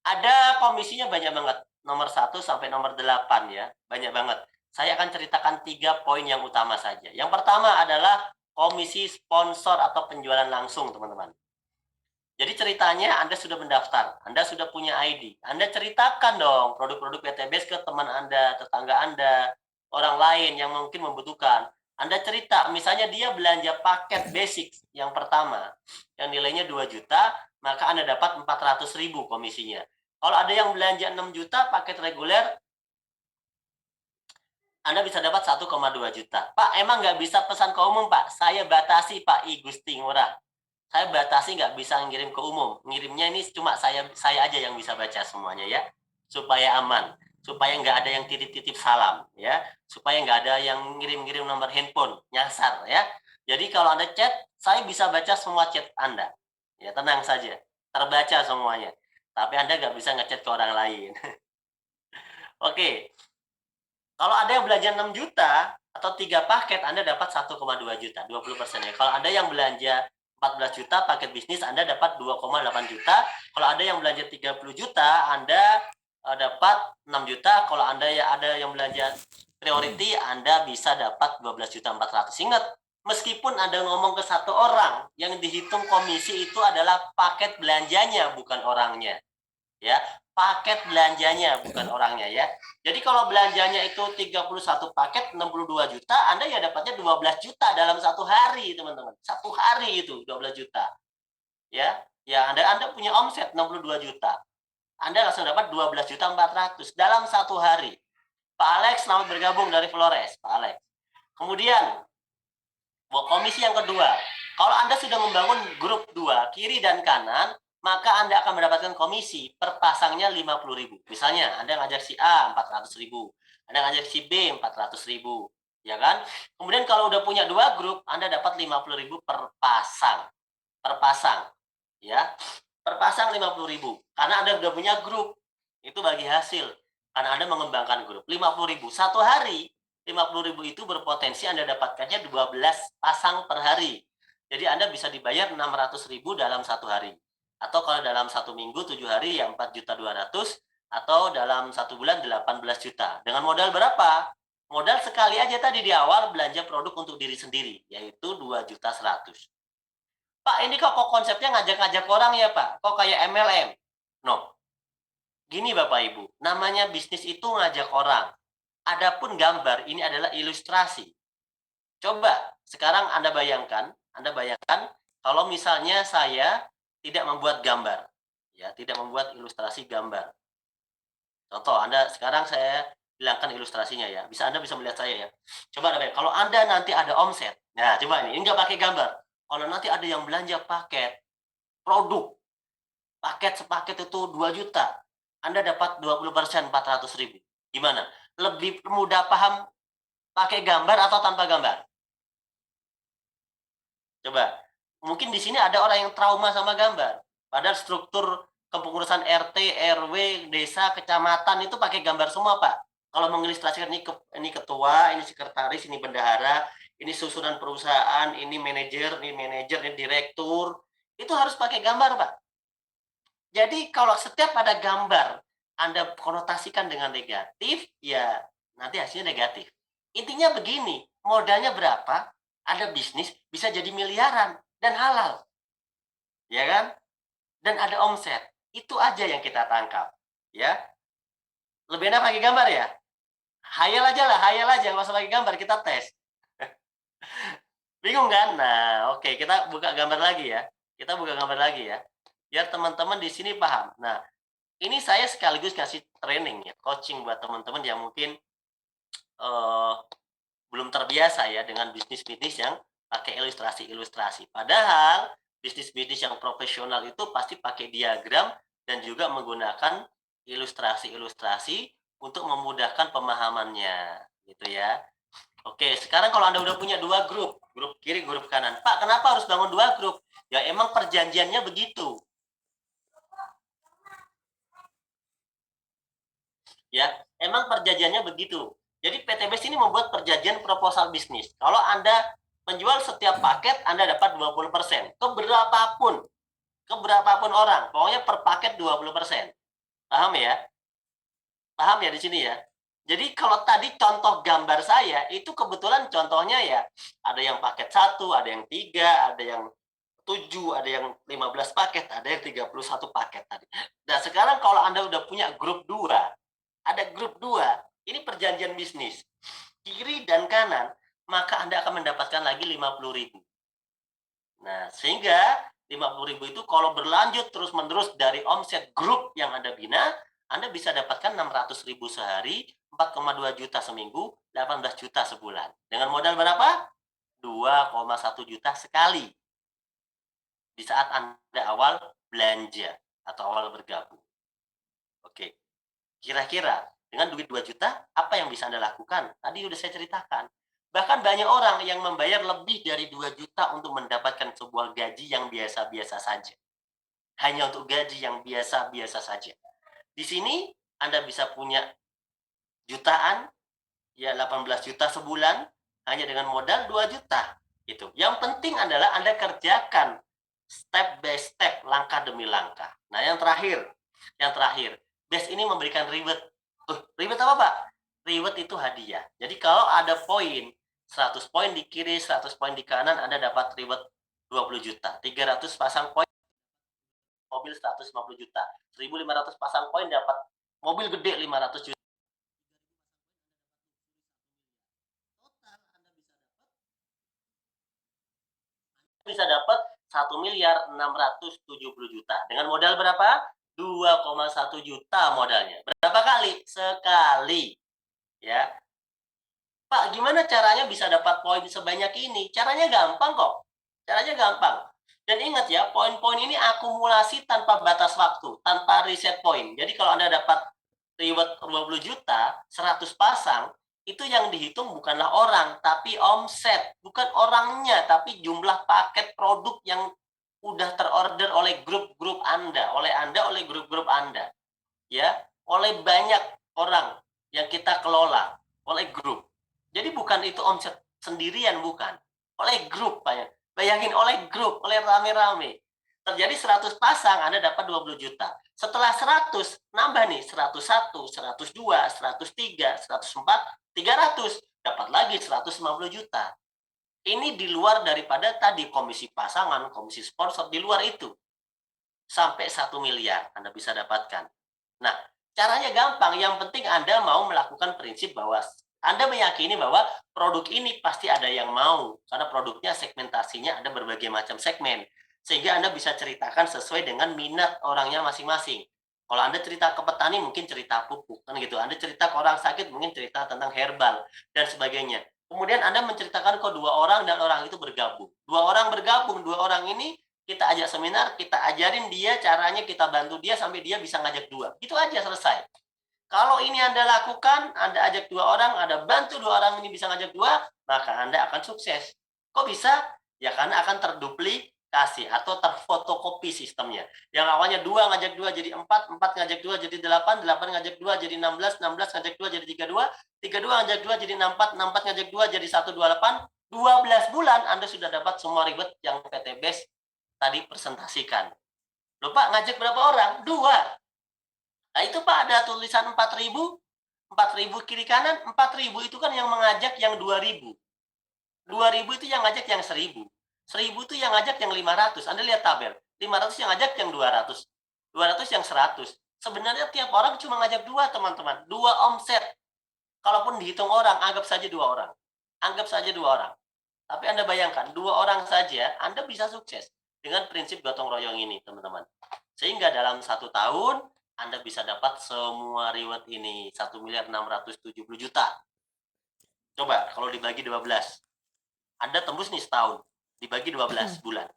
Ada komisinya banyak banget. nomor 1 sampai nomor 8 ya. Banyak banget. Saya akan ceritakan 3 poin yang utama saja. Yang pertama adalah komisi sponsor atau penjualan langsung, teman-teman. Jadi ceritanya Anda sudah mendaftar, Anda sudah punya ID, Anda ceritakan dong produk-produk PTBS ke teman Anda, tetangga Anda, orang lain yang mungkin membutuhkan. Anda cerita, misalnya dia belanja paket basic yang pertama, yang nilainya 2 juta, maka Anda dapat 400.000 komisinya. Kalau ada yang belanja 6 juta paket reguler, Anda bisa dapat 1,2 juta. Pak, emang nggak bisa pesan ke umum, Pak? Saya batasi, Pak. Gusti murah. Saya batasi nggak bisa ngirim ke umum. Ngirimnya ini cuma saya aja yang bisa baca semuanya ya. Supaya aman. Supaya nggak ada yang titip-titip salam ya. Supaya nggak ada yang ngirim-ngirim nomor handphone. Nyasar ya. Jadi kalau Anda chat, saya bisa baca semua chat Anda. Ya, tenang saja. Terbaca semuanya. Tapi Anda nggak bisa ngechat ke orang lain. Oke. Kalau ada yang belanja 6 juta atau 3 paket, Anda dapat 1,2 juta, 20% ya. Kalau ada yang belanja 14 juta paket bisnis, Anda dapat 2,8 juta. Kalau ada yang belanja 30 juta, Anda dapat 6 juta. Kalau Anda ada yang belanja priority, Anda bisa dapat 12 juta 400. Ingat, meskipun Anda ngomong ke satu orang, yang dihitung komisi itu adalah paket belanjanya, bukan orangnya. Ya, paket belanjanya bukan orangnya ya. Jadi kalau belanjanya itu 31 paket 62 juta, Anda ya dapatnya 12 juta dalam satu hari, teman-teman. Satu hari itu 12 juta. Ya. Ya, Anda punya omset 62 juta. Anda langsung dapat 12 juta 400 dalam satu hari. Pak Alex selamat bergabung dari Flores, Pak Alex. Kemudian komisi yang kedua, kalau Anda sudah membangun grup 2, kiri dan kanan, maka Anda akan mendapatkan komisi per pasangnya 50.000. Misalnya, Anda ngajak si A 400.000, Anda ngajak si B 400.000, ya kan? Kemudian kalau udah punya 2 grup, Anda dapat 50.000 per pasang. Per pasang, ya. Per pasang 50.000. Karena Anda udah punya grup. Itu bagi hasil. Karena Anda mengembangkan grup. 50.000 satu hari. 50.000 itu berpotensi Anda dapatkannya 12 pasang per hari. Jadi Anda bisa dibayar 600.000 dalam satu hari. Atau kalau dalam satu minggu 7 hari yang 4.200.000, atau dalam satu bulan 18 juta. Dengan modal berapa? Modal sekali aja tadi di awal belanja produk untuk diri sendiri, yaitu 2.100.000. Pak, ini kok konsepnya ngajak-ngajak orang ya, Pak? Kok kayak MLM? No. Gini Bapak Ibu, namanya bisnis itu ngajak orang. Adapun gambar ini adalah ilustrasi. Coba sekarang Anda bayangkan kalau misalnya saya tidak membuat gambar, ya, tidak membuat ilustrasi gambar. Contoh, Anda sekarang saya hilangkan ilustrasinya ya. Anda bisa melihat saya ya. Coba kalau Anda nanti ada omset. Nah, coba ini nggak pakai gambar. Kalau nanti ada yang belanja paket produk, paket sepaket itu 2 juta. Anda dapat 20% 400.000. Gimana? Lebih mudah paham pakai gambar atau tanpa gambar? Coba. Mungkin di sini ada orang yang trauma sama gambar. Padahal struktur kepengurusan RT, RW, desa, kecamatan itu pakai gambar semua, Pak. Kalau mengilustrasikan ini ketua, ini sekretaris, ini bendahara, ini susunan perusahaan, ini manajer, ini direktur. Itu harus pakai gambar, Pak. Jadi kalau setiap ada gambar Anda konotasikan dengan negatif, ya nanti hasilnya negatif. Intinya begini, modalnya berapa, Anda bisnis bisa jadi miliaran dan halal. Ya kan? Dan ada omset. Itu aja yang kita tangkap. Ya. Lebih enak pakai gambar ya? Hayal aja lah, hayal aja. Nggak usah pakai gambar, kita tes. Bingung kan? Nah, oke, kita buka gambar lagi ya. Kita buka gambar lagi ya. Biar teman-teman di sini paham. Nah, ini saya sekaligus kasih training ya, coaching buat teman-teman yang mungkin uh, belum terbiasa ya dengan bisnis-bisnis yang pakai ilustrasi-ilustrasi. Padahal bisnis-bisnis yang profesional itu pasti pakai diagram dan juga menggunakan ilustrasi-ilustrasi untuk memudahkan pemahamannya, gitu ya. Oke, sekarang kalau Anda udah punya 2 grup, grup kiri, grup kanan. Pak, kenapa harus bangun 2 grup? Ya emang perjanjiannya begitu. Ya, emang perjanjiannya begitu. Jadi PTBS ini membuat perjanjian proposal bisnis. Kalau Anda menjual setiap paket, Anda dapat 20%. Keberapapun orang. Pokoknya per paket 20%. Paham ya? Paham ya di sini ya? Jadi kalau tadi contoh gambar saya, itu kebetulan contohnya ya, ada yang paket 1, ada yang 3, ada yang 7, ada yang 15 paket, ada yang 31 paket tadi. Nah, sekarang kalau Anda udah punya grup 2, ada grup 2, ini perjanjian bisnis, kiri dan kanan, maka Anda akan mendapatkan lagi 50.000. Nah, sehingga 50.000 itu kalau berlanjut terus-menerus dari omset grup yang Anda bina, Anda bisa dapatkan 600.000 sehari, 4,2 juta seminggu, 18 juta sebulan. Dengan modal berapa? 2,1 juta sekali di saat Anda awal belanja atau awal bergabung. Oke, kira-kira dengan duit 2 juta, apa yang bisa Anda lakukan? Tadi udah saya ceritakan. Bahkan banyak orang yang membayar lebih dari 2 juta untuk mendapatkan sebuah gaji yang biasa-biasa saja. Hanya untuk gaji yang biasa-biasa saja. Di sini Anda bisa punya jutaan, ya 18 juta sebulan, hanya dengan modal 2 juta. Itu. Yang penting adalah Anda kerjakan step by step, langkah demi langkah. Nah, yang terakhir, base ini memberikan reward. Reward apa, Pak? Reward itu hadiah. Jadi kalau ada poin, 100 poin di kiri, 100 poin di kanan, Anda dapat reward 20 juta. 300 pasang poin, mobil 150 juta. 1.500 pasang poin dapat mobil gede 500 juta. Total Anda bisa dapat 1.670.000.000. Dengan modal berapa? 2,1 juta modalnya. Berapa kali? Sekali. Ya. Pak, gimana caranya bisa dapat poin sebanyak ini? Caranya gampang kok. Caranya gampang. Dan ingat ya, poin-poin ini akumulasi tanpa batas waktu, tanpa reset poin. Jadi kalau Anda dapat reward 20 juta, 100 pasang, itu yang dihitung bukanlah orang, tapi omset. Bukan orangnya, tapi jumlah paket produk yang udah terorder oleh grup-grup Anda, oleh grup-grup Anda. Ya, oleh banyak orang yang kita kelola, oleh grup. Jadi bukan itu omset sendirian, bukan. Oleh grup, bayangin oleh grup, oleh rame-rame. Terjadi 100 pasang, Anda dapat 20 juta. Setelah 100, nambah nih 101, 102, 103, 104, 300. Dapat lagi 150 juta. Ini di luar daripada tadi komisi pasangan, komisi sponsor, di luar itu. Sampai 1 miliar Anda bisa dapatkan. Nah, caranya gampang, yang penting Anda mau melakukan prinsip bahwa Anda meyakini bahwa produk ini pasti ada yang mau, karena produknya segmentasinya ada berbagai macam segmen. Sehingga Anda bisa ceritakan sesuai dengan minat orangnya masing-masing. Kalau Anda cerita ke petani, mungkin cerita pupuk, kan gitu. Anda cerita ke orang sakit, mungkin cerita tentang herbal, dan sebagainya. Kemudian Anda menceritakan ke 2 orang, dan orang itu bergabung. 2 orang bergabung, 2 orang ini kita ajak seminar, kita ajarin dia caranya, kita bantu dia sampai dia bisa ngajak 2. Itu aja, selesai. Kalau ini Anda lakukan, Anda ajak 2 orang, Anda bantu 2 orang ini bisa ngajak 2, maka Anda akan sukses. Kok bisa? Ya karena akan terduplikasi atau terfotokopi sistemnya. Yang awalnya 2 ngajak 2 jadi 4, 4 ngajak 2 jadi 8, 8 ngajak 2 jadi 16, 16 ngajak 2 jadi 32, 32 ngajak 2 jadi 64, 64 ngajak 2 jadi 128, 12 bulan Anda sudah dapat semua ribet yang PT Base tadi presentasikan. Loh Pak, ngajak berapa orang? 2. Nah itu Pak ada tulisan 4.000, 4.000 kiri kanan, 4.000 itu kan yang mengajak yang 2.000. 2.000 itu yang ngajak yang 1.000. 1.000 itu yang ngajak yang 500. Anda lihat tabel. 500 yang ngajak yang 200. 200 yang 100. Sebenarnya tiap orang cuma ngajak 2, teman-teman. 2 omset. Kalaupun dihitung orang, anggap saja 2 orang. Anggap saja 2 orang. Tapi Anda bayangkan, 2 orang saja Anda bisa sukses dengan prinsip gotong royong ini, teman-teman. Sehingga dalam 1 tahun, Anda bisa dapat semua reward ini, 1.670.000.000. Coba kalau dibagi 12. Anda tembus nih setahun, dibagi 12 bulan.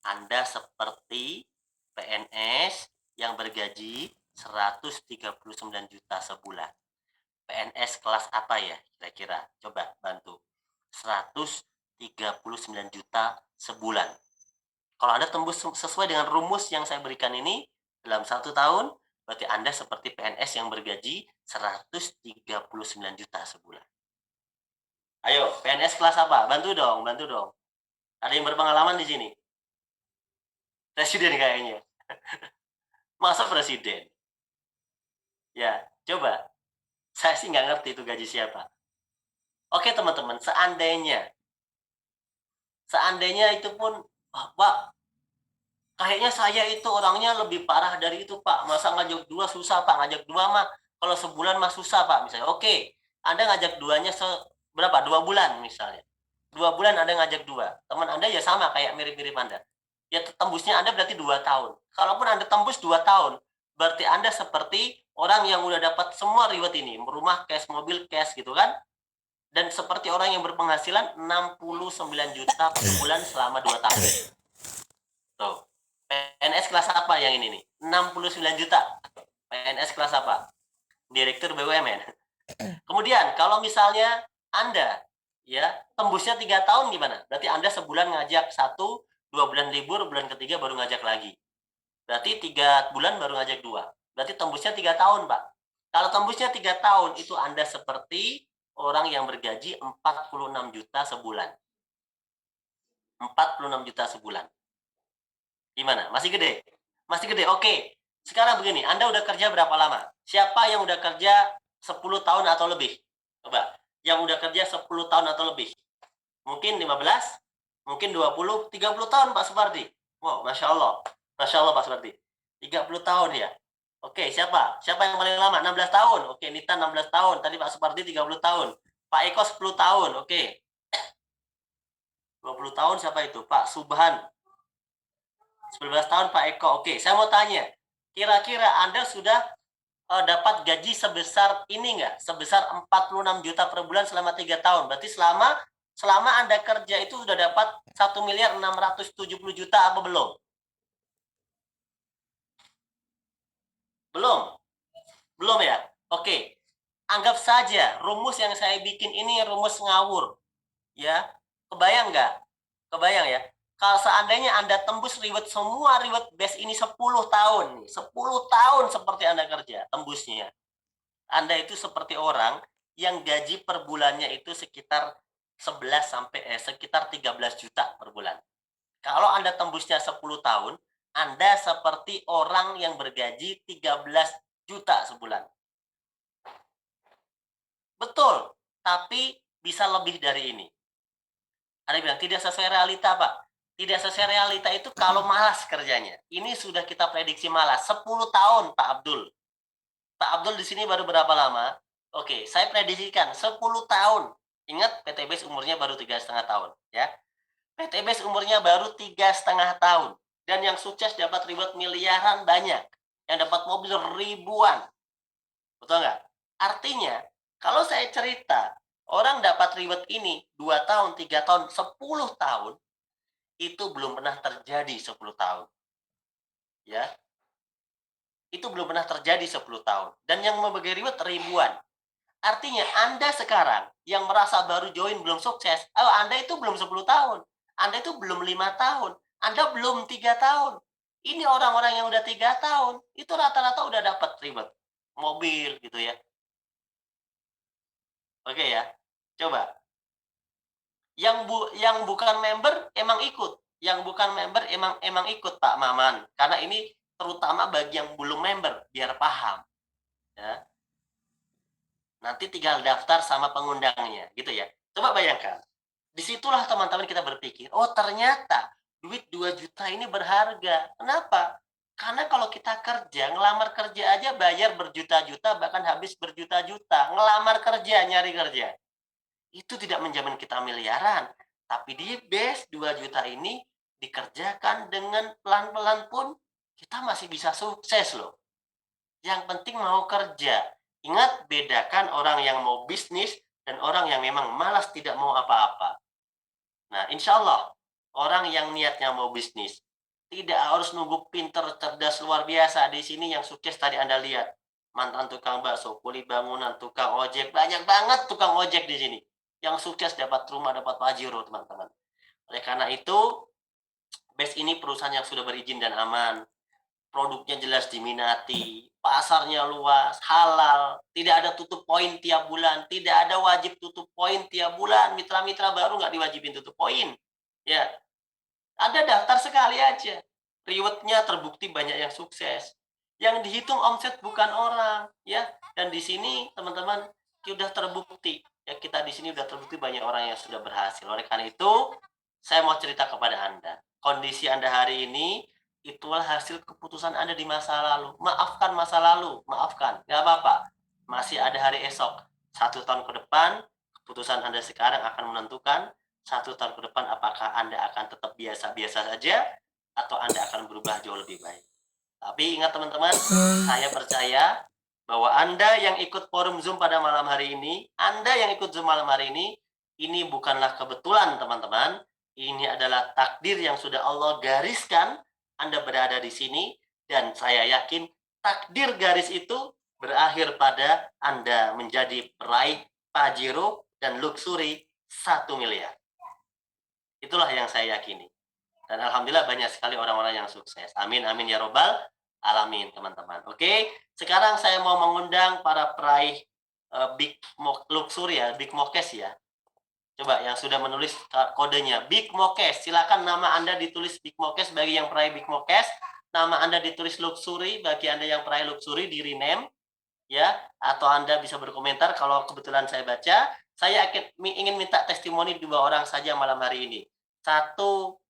Anda seperti PNS yang bergaji 139 juta sebulan. PNS kelas apa ya kira-kira? Coba bantu. 139 juta sebulan. Kalau Anda tembus sesuai dengan rumus yang saya berikan ini dalam 1 tahun, berarti Anda seperti PNS yang bergaji 139 juta sebulan. Ayo, PNS kelas apa? Bantu dong, bantu dong. Ada yang berpengalaman di sini? Presiden kayaknya. Masa presiden? Ya, Coba, saya sih nggak ngerti itu gaji siapa. Oke teman-teman, seandainya itu pun, Pak, kayaknya saya itu orangnya lebih parah dari itu, Pak. Masa ngajak dua susah, Pak. Ngajak dua mah kalau sebulan mah susah, Pak. Misalnya, oke, Anda ngajak duanya berapa? 2 bulan misalnya. 2 bulan Anda ngajak dua. Teman Anda ya sama kayak mirip-mirip Anda. Ya tembusnya Anda berarti 2 tahun. Kalaupun Anda tembus 2 tahun, berarti Anda seperti orang yang udah dapat semua reward ini. Rumah cash, mobil cash gitu kan. Dan seperti orang yang berpenghasilan 69 juta per bulan selama 2 tahun. Tuh. PNS kelas apa yang ini nih? 69 juta. PNS kelas apa? Direktur BUMN. Kemudian kalau misalnya Anda ya tembusnya 3 tahun gimana? Berarti Anda sebulan ngajak 1, 2 bulan libur, bulan ketiga baru ngajak lagi. Berarti 3 bulan baru ngajak 2. Berarti tembusnya 3 tahun, Pak. Kalau tembusnya 3 tahun itu Anda seperti orang yang bergaji 46 juta sebulan. 46 juta sebulan. Gimana? Masih gede? Masih gede. Oke. Sekarang begini, Anda udah kerja berapa lama? Siapa yang udah kerja 10 tahun atau lebih? Coba. Yang udah kerja 10 tahun atau lebih. Mungkin 15, mungkin 20, 30 tahun Pak Supardi. Wow, Masya Allah. Masya Allah Pak Supardi. 30 tahun ya. Oke, siapa? Siapa yang paling lama? 16 tahun. Oke, Nita 16 tahun. Tadi Pak Supardi 30 tahun. Pak Eko 10 tahun. Oke. 20 tahun siapa itu? Pak Subhan 11 tahun Pak Eko. Oke, saya mau tanya. Kira-kira Anda sudah dapat gaji sebesar ini nggak? Sebesar 46 juta per bulan selama 3 tahun. Berarti selama Anda kerja itu sudah dapat 1.670 juta apa belum? Belum? Belum ya? Oke. Anggap saja rumus yang saya bikin ini rumus ngawur. Ya. Kebayang nggak? Kebayang ya? Kalau seandainya Anda tembus semua reward base ini 10 tahun. 10 tahun seperti Anda kerja, tembusnya. Anda itu seperti orang yang gaji per bulannya itu sekitar 13 juta per bulan. Kalau Anda tembusnya 10 tahun, Anda seperti orang yang bergaji 13 juta sebulan. Betul, tapi bisa lebih dari ini. Ada bilang tidak sesuai realita, Pak. Tidak sesuai realita itu kalau malas kerjanya. Ini sudah kita prediksi malas. 10 tahun, Pak Abdul. Pak Abdul di sini baru berapa lama? Oke, saya prediksikan 10 tahun. Ingat, PTBS umurnya baru 3,5 tahun. Ya, PTBS umurnya baru 3,5 tahun. Dan yang sukses dapat reward miliaran banyak. Yang dapat mobil ribuan. Betul nggak? Artinya, kalau saya cerita, orang dapat reward ini 2 tahun, 3 tahun, 10 tahun, itu belum pernah terjadi 10 tahun. Ya, itu belum pernah terjadi 10 tahun. Dan yang membagi reward ribuan. Artinya Anda sekarang yang merasa baru join belum sukses, Anda itu belum 10 tahun. Anda itu belum 5 tahun. Anda belum 3 tahun. Ini orang-orang yang udah 3 tahun, itu rata-rata udah dapat reward. Mobil gitu ya. Oke ya. Coba. Yang bukan member emang ikut. Yang bukan member emang ikut Pak Maman. Karena ini terutama bagi yang belum member biar paham. Ya. Nanti tinggal daftar sama pengundangnya gitu ya. Coba bayangkan. Disitulah teman-teman kita berpikir, oh ternyata duit 2 juta ini berharga. Kenapa? Karena kalau kita kerja, ngelamar kerja aja bayar berjuta-juta, bahkan habis berjuta-juta. Ngelamar kerja, nyari kerja. Itu tidak menjamin kita miliaran. Tapi di base 2 juta ini dikerjakan dengan pelan-pelan pun kita masih bisa sukses loh. Yang penting mau kerja. Ingat, bedakan orang yang mau bisnis dan orang yang memang malas tidak mau apa-apa. Nah, insya Allah, orang yang niatnya mau bisnis, tidak harus nunggu pinter, cerdas, luar biasa. Di sini yang sukses tadi Anda lihat. Mantan tukang bakso, kuli bangunan, tukang ojek. Banyak banget tukang ojek di sini. Yang sukses dapat rumah, dapat pajero, teman-teman. Oleh karena itu, Base ini perusahaan yang sudah berizin dan aman. Produknya jelas diminati, pasarnya luas, halal, tidak ada tutup poin tiap bulan, tidak ada wajib tutup poin tiap bulan. Mitra-mitra baru nggak diwajibin tutup poin. Ya, ada daftar sekali aja. Rewardnya terbukti banyak yang sukses. Yang dihitung omset bukan orang, ya. Dan di sini teman-teman sudah terbukti ya, kita di sini sudah terbukti banyak orang yang sudah berhasil. Oleh karena itu, saya mau cerita kepada Anda. Kondisi Anda hari ini itulah hasil keputusan Anda di masa lalu. Maafkan masa lalu, maafkan, nggak apa-apa. Masih ada hari esok. 1 tahun ke depan, keputusan Anda sekarang akan menentukan 1 tahun ke depan apakah Anda akan tetap biasa-biasa saja atau Anda akan berubah jauh lebih baik. Tapi ingat teman-teman, saya percaya bahwa Anda yang ikut forum Zoom pada malam hari ini, Anda yang ikut Zoom malam hari ini bukanlah kebetulan teman-teman. Ini adalah takdir yang sudah Allah gariskan Anda berada di sini, dan saya yakin takdir garis itu berakhir pada Anda menjadi peraih Pajero dan Luxury 1 miliar. Itulah yang saya yakini. Dan alhamdulillah banyak sekali orang-orang yang sukses. Amin, amin ya robbal alamin, teman-teman. Oke, sekarang saya mau mengundang para peraih Big Luxury ya, Big Mokes ya. Coba yang sudah menulis kodenya Big Mokes, silakan nama Anda ditulis Big Mokes bagi yang peraih Big Mokes, nama Anda ditulis Luxury bagi Anda yang peraih Luxury di rename ya, atau Anda bisa berkomentar kalau kebetulan saya baca. Saya ingin minta testimoni 2 orang saja malam hari ini. Satu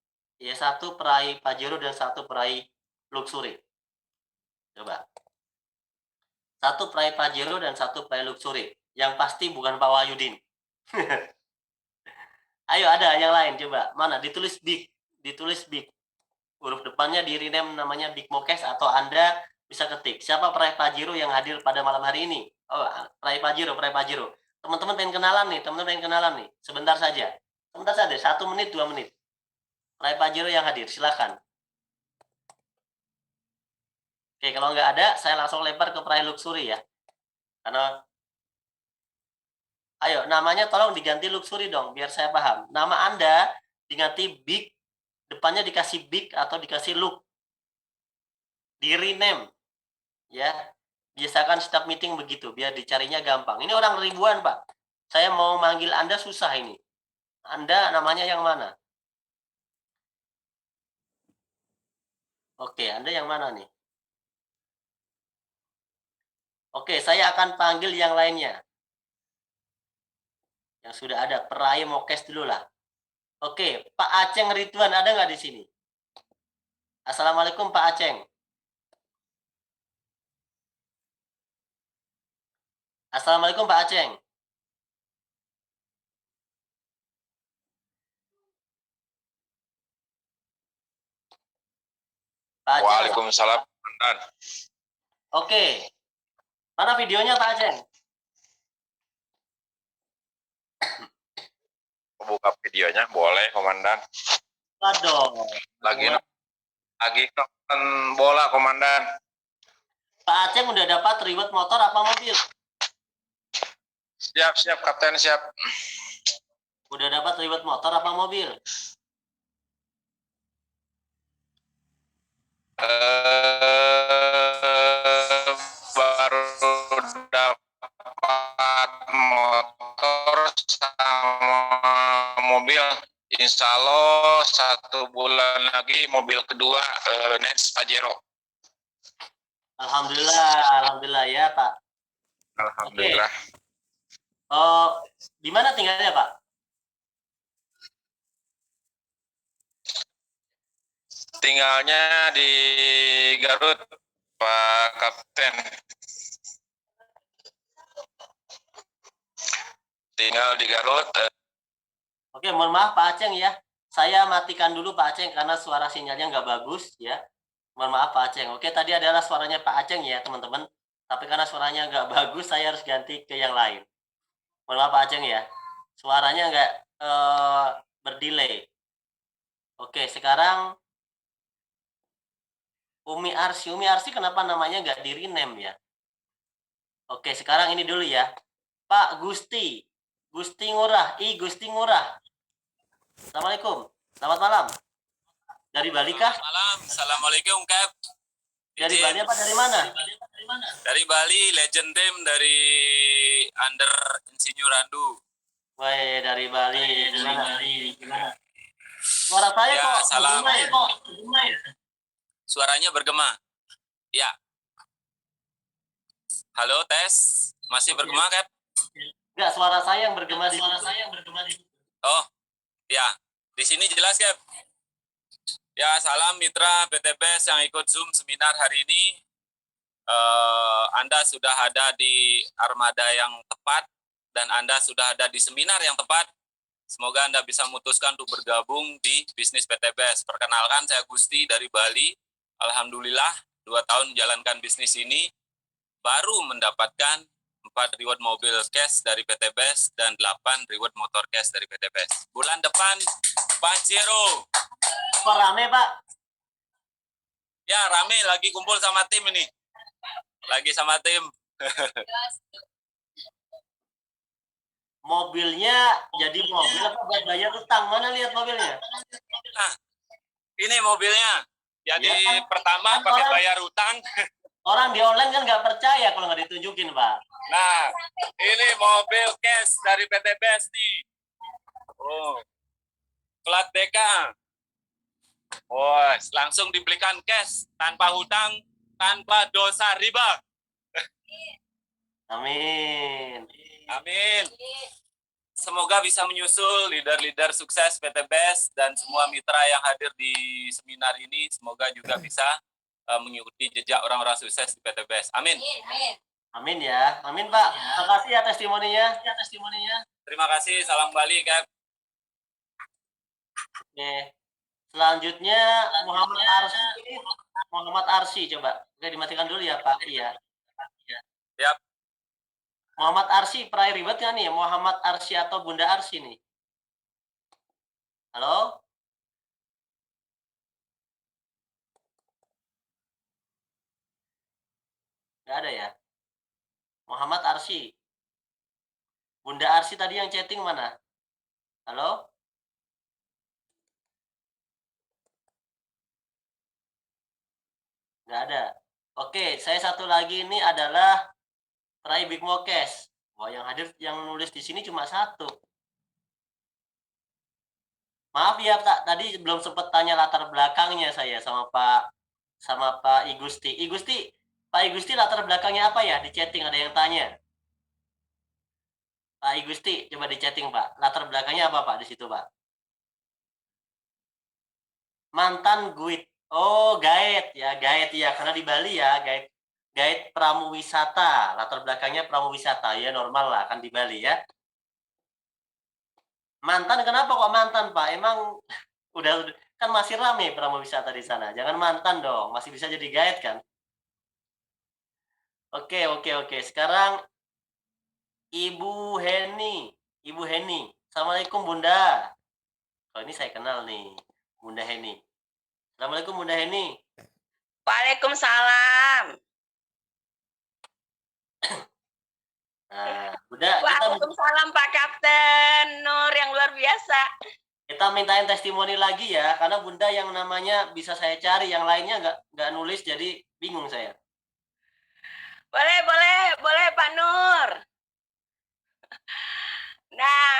peraih Pajero dan 1 peraih Luxury. Coba. 1 peraih Pajero dan 1 peraih Luxury. Yang pasti bukan Pak Wahyudin. Ayo, ada yang lain coba. Mana? Ditulis big. Ditulis big. Huruf depannya di rename namanya Big Mokes, atau Anda bisa ketik. Siapa peraih Pajero yang hadir pada malam hari ini? Oh, peraih Pajero, peraih Pajero. Teman-teman pengen kenalan nih, Sebentar saja. 1 menit, 2 menit. Peraih Pajero yang hadir, silakan. Oke, kalau nggak ada, saya langsung lempar ke peraih Luxury ya. Karena, ayo, namanya tolong diganti Luxury dong, biar saya paham. Nama Anda diganti Big, depannya dikasih Big atau dikasih Look. Di rename, ya. Biasakan setiap meeting begitu, biar dicarinya gampang. Ini orang ribuan, Pak. Saya mau manggil Anda susah ini. Anda namanya yang mana? Oke, Anda yang mana nih? Oke, saya akan panggil yang lainnya. Yang sudah ada, peraih Mokes dulu lah. Oke, Pak Aceng Ridwan ada nggak di sini? Assalamualaikum Pak Aceng. Assalamualaikum Pak Aceng. Pak Aceng. Waalaikumsalam. Oke. Mana videonya Pak Aceng? Buka videonya boleh, Komandan. Waduh. Lagi nonton bola, Komandan. Pak Aceng udah dapat reward motor apa mobil? Siap, Kapten, siap. Udah dapat reward motor apa mobil? Baru dapat motor sama mobil. Insya Allah 1 bulan lagi mobil kedua, next Pajero. Alhamdulillah ya Pak. Alhamdulillah. Di mana tinggalnya Pak? Tinggalnya di Garut, Pak Kapten. Tinggal di Garut. Oke, mohon maaf Pak Aceng ya. Saya matikan dulu Pak Aceng karena suara sinyalnya nggak bagus ya. Mohon maaf Pak Aceng. Oke, tadi adalah suaranya Pak Aceng ya teman-teman. Tapi karena suaranya nggak bagus, saya harus ganti ke yang lain. Mohon maaf Pak Aceng ya. Suaranya nggak berdelay. Oke, sekarang Umi Arsi kenapa namanya nggak di rename ya? Oke, sekarang ini dulu ya. Pak Gusti. Gusti Ngurah. Gusti Ngurah. Assalamualaikum. Selamat malam. Dari Bali kah? Selamat malam. Assalamualaikum, Kap. Dari Bali apa dari mana? Dari Bali, legend team dari Under Insinyur Randu. Wah, dari Bali. Gimana? Suara saya Ya, kok salam. bergema ya? Suaranya bergema. Ya. Halo, tes. Masih bergema, Cap? Enggak, suara saya yang bergema di Oh, ya. Di sini jelas, Cap? Ya, salam mitra PTBS yang ikut Zoom seminar hari ini. Anda sudah ada di armada yang tepat dan Anda sudah ada di seminar yang tepat. Semoga Anda bisa memutuskan untuk bergabung di bisnis PTBS. Perkenalkan, saya Gusti dari Bali. Alhamdulillah, 2 tahun menjalankan bisnis ini, baru mendapatkan 4 reward mobil cash dari PTBS dan 8 reward motor cash dari PTBS. Bulan depan, Pajero. Kok rame, Pak? Ya, rame lagi kumpul sama tim ini. Lagi sama tim. Mobilnya jadi mobil apa buat bayar utang? Mana lihat mobilnya? Nah, ini mobilnya. Jadi Ya kan, pertama kan pakai orang- bayar utang. Orang di online kan nggak percaya kalau nggak ditunjukin, Pak. Nah, ini mobil cash dari PTBS nih. Oh, plat BK. Oh, langsung dibelikan cash tanpa hutang, tanpa dosa riba. Amin. Amin. Semoga bisa menyusul leader-leader sukses PTBS dan semua mitra yang hadir di seminar ini. Semoga juga bisa mengikuti jejak orang-orang sukses di PTBS. Amin. Amin ya. Amin, Pak. Terima kasih ya testimoninya. Terima kasih. Salam Bali, Cap. Oke. Selanjutnya Muhammad Arsi. Muhammad Arsi coba. Oke, dimatikan dulu ya, Pak. Iya. Siap. Muhammad Arsi peraih ribet nggak nih? Muhammad Arsi atau Bunda Arsi nih? Halo? Nggak ada ya? Muhammad Arsi. Bunda Arsi tadi yang chatting mana? Halo? Nggak ada. Oke, saya satu lagi ini adalah peraih Big Mo Cash. Wah, yang hadir yang nulis di sini cuma satu. Maaf ya, Pak. Tadi belum sempat tanya latar belakangnya saya sama Pak Igusti. Pak Igusti latar belakangnya apa ya? Di chatting ada yang tanya. Pak Igusti, coba di chatting, Pak. Latar belakangnya apa, Pak, di situ, Pak? Mantan guide. Oh, guide ya, karena di Bali ya, guide pramu wisata. Latar belakangnya pramu wisata ya, normal lah kan di Bali ya. Mantan kenapa kok mantan, Pak? Emang udah kan masih rame pramu wisata di sana. Jangan mantan dong, masih bisa jadi guide kan? Oke. Sekarang Ibu Heni. Ibu Heni. Assalamualaikum, Bunda. Oh, ini saya kenal nih, Bunda Heni. Assalamualaikum, Bunda Heni. Waalaikumsalam. Nah, Bunda, Waalaikumsalam Pak Kapten Nur yang luar biasa. kita mintain testimoni lagi ya, karena Bunda yang namanya bisa saya cari, yang lainnya nggak nulis, jadi bingung saya. Boleh Pak Nur. Nah,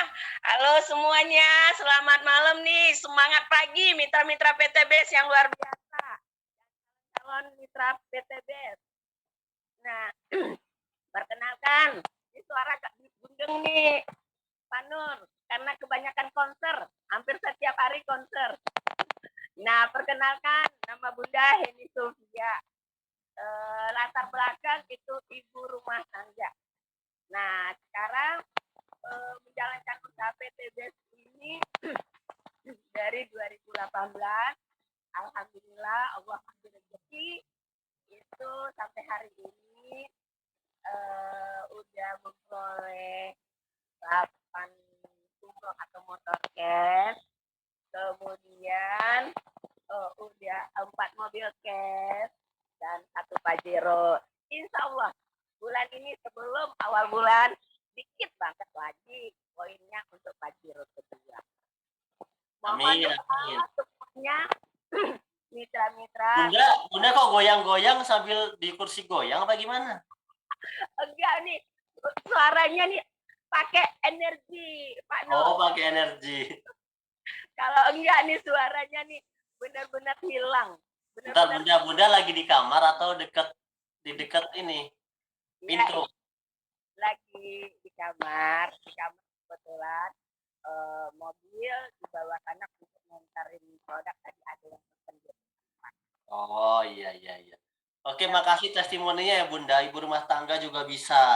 halo semuanya, selamat malam nih, semangat pagi mitra-mitra PTBS yang luar biasa. Calon mitra PTBS. Nah, perkenalkan, ini suara Kak Bundeng nih, Pak Nur, karena kebanyakan konser, hampir setiap hari konser. Nah, perkenalkan, nama Bunda Heni Sofia. Latar belakang itu ibu rumah tangga. Nah, sekarang menjalankan usaha PTBS ini dari 2018. Alhamdulillah, Allah kasih rezeki itu sampai hari ini udah memperoleh 8 umroh atau motor cash, kemudian udah 4 mobil cash dan 1 Pajero. Insya Allah bulan ini sebelum awal bulan dikit banget lagi poinnya untuk Pajero kedua. Mohon doa semuanya mitra-mitra. Bunda kok goyang-goyang sambil di kursi goyang apa gimana? Enggak nih, suaranya nih pakai energi Pak Nur. Oh, pakai energi. Kalau enggak nih suaranya nih benar-benar hilang. Bentar, Bunda lagi di kamar atau di dekat ini? Iya, Intro. lagi di kamar kebetulan mobil dibawa anak untuk nganterin produk tadi ada yang terpenjut. Oh iya iya iya. Oke, makasih testimoninya ya Bunda. Ibu rumah tangga juga bisa.